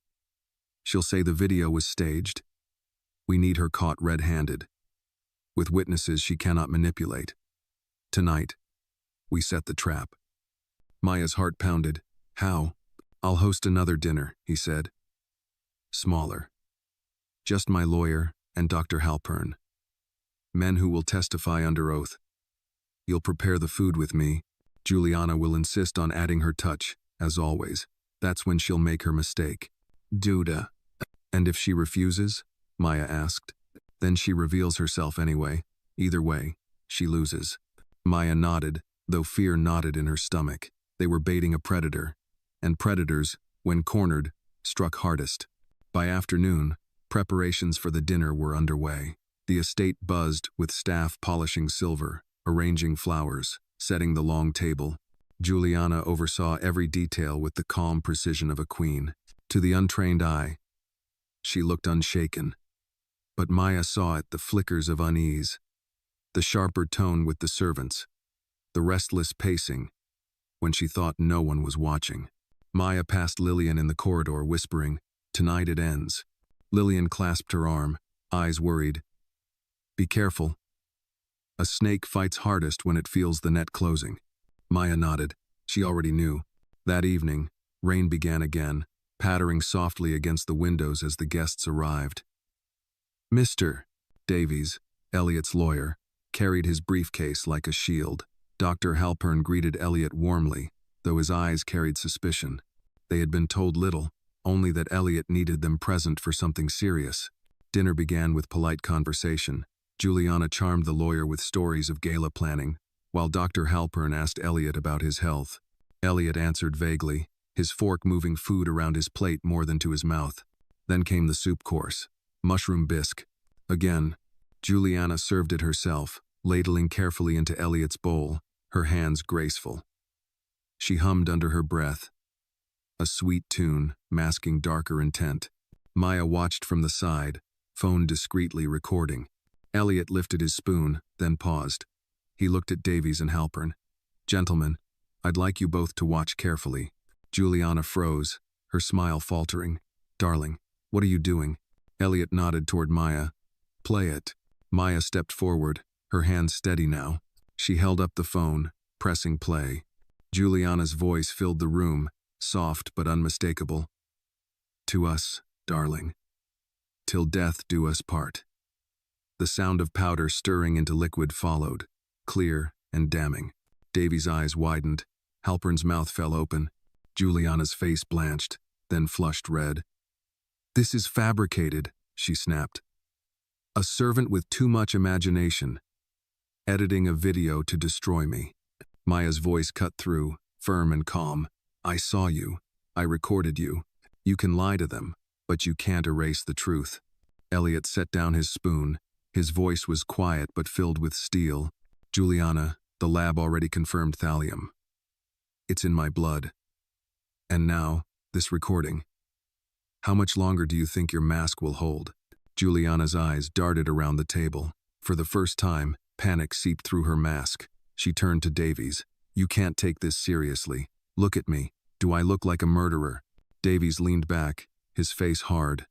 She'll say the video was staged. We need her caught red-handed, with witnesses she cannot manipulate. Tonight, we set the trap. Maya's heart pounded. How? I'll host another dinner, he said. Smaller. Just my lawyer and Dr. Halpern. Men who will testify under oath. You'll prepare the food with me. Juliana will insist on adding her touch, as always. That's when she'll make her mistake. Duda. And if she refuses? Maya asked. Then she reveals herself anyway. Either way, she loses. Maya nodded, though fear knotted in her stomach. They were baiting a predator. And predators, when cornered, struck hardest. By afternoon, preparations for the dinner were underway. The estate buzzed with staff polishing silver, arranging flowers, setting the long table. Juliana oversaw every detail with the calm precision of a queen. To the untrained eye, she looked unshaken. But Maya saw it, the flickers of unease, the sharper tone with the servants, the restless pacing, when she thought no one was watching. Maya passed Lillian in the corridor, whispering, Tonight it ends. Lillian clasped her arm, eyes worried. Be careful. A snake fights hardest when it feels the net closing. Maya nodded. She already knew. That evening, rain began again, pattering softly against the windows as the guests arrived. Mr. Davies, Elliot's lawyer, carried his briefcase like a shield. Dr. Halpern greeted Elliot warmly, though his eyes carried suspicion. They had been told little, only that Elliot needed them present for something serious. Dinner began with polite conversation. Juliana charmed the lawyer with stories of gala planning, while Dr. Halpern asked Elliot about his health. Elliot answered vaguely, his fork moving food around his plate more than to his mouth. Then came the soup course. Mushroom bisque. Again, Juliana served it herself, ladling carefully into Elliot's bowl, her hands graceful. She hummed under her breath, a sweet tune, masking darker intent. Maya watched from the side, phone discreetly recording. Elliot lifted his spoon, then paused. He looked at Davies and Halpern. "Gentlemen, I'd like you both to watch carefully." Juliana froze, her smile faltering. "Darling, what are you doing?" Elliot nodded toward Maya. "Play it." Maya stepped forward, her hands steady now. She held up the phone, pressing play. Juliana's voice filled the room, soft but unmistakable. "To us, darling. Till death do us part." The sound of powder stirring into liquid followed, clear and damning. Davy's eyes widened. Halpern's mouth fell open. Juliana's face blanched, then flushed red. "This is fabricated," she snapped. "A servant with too much imagination. Editing a video to destroy me." Maya's voice cut through, firm and calm. "I saw you. I recorded you. You can lie to them, but you can't erase the truth." Elliot set down his spoon. His voice was quiet but filled with steel. "Juliana, the lab already confirmed thallium. It's in my blood. And now, this recording. How much longer do you think your mask will hold?" Juliana's eyes darted around the table. For the first time, panic seeped through her mask. She turned to Davies. "You can't take this seriously. Look at me. Do I look like a murderer?" Davies leaned back, his face hard.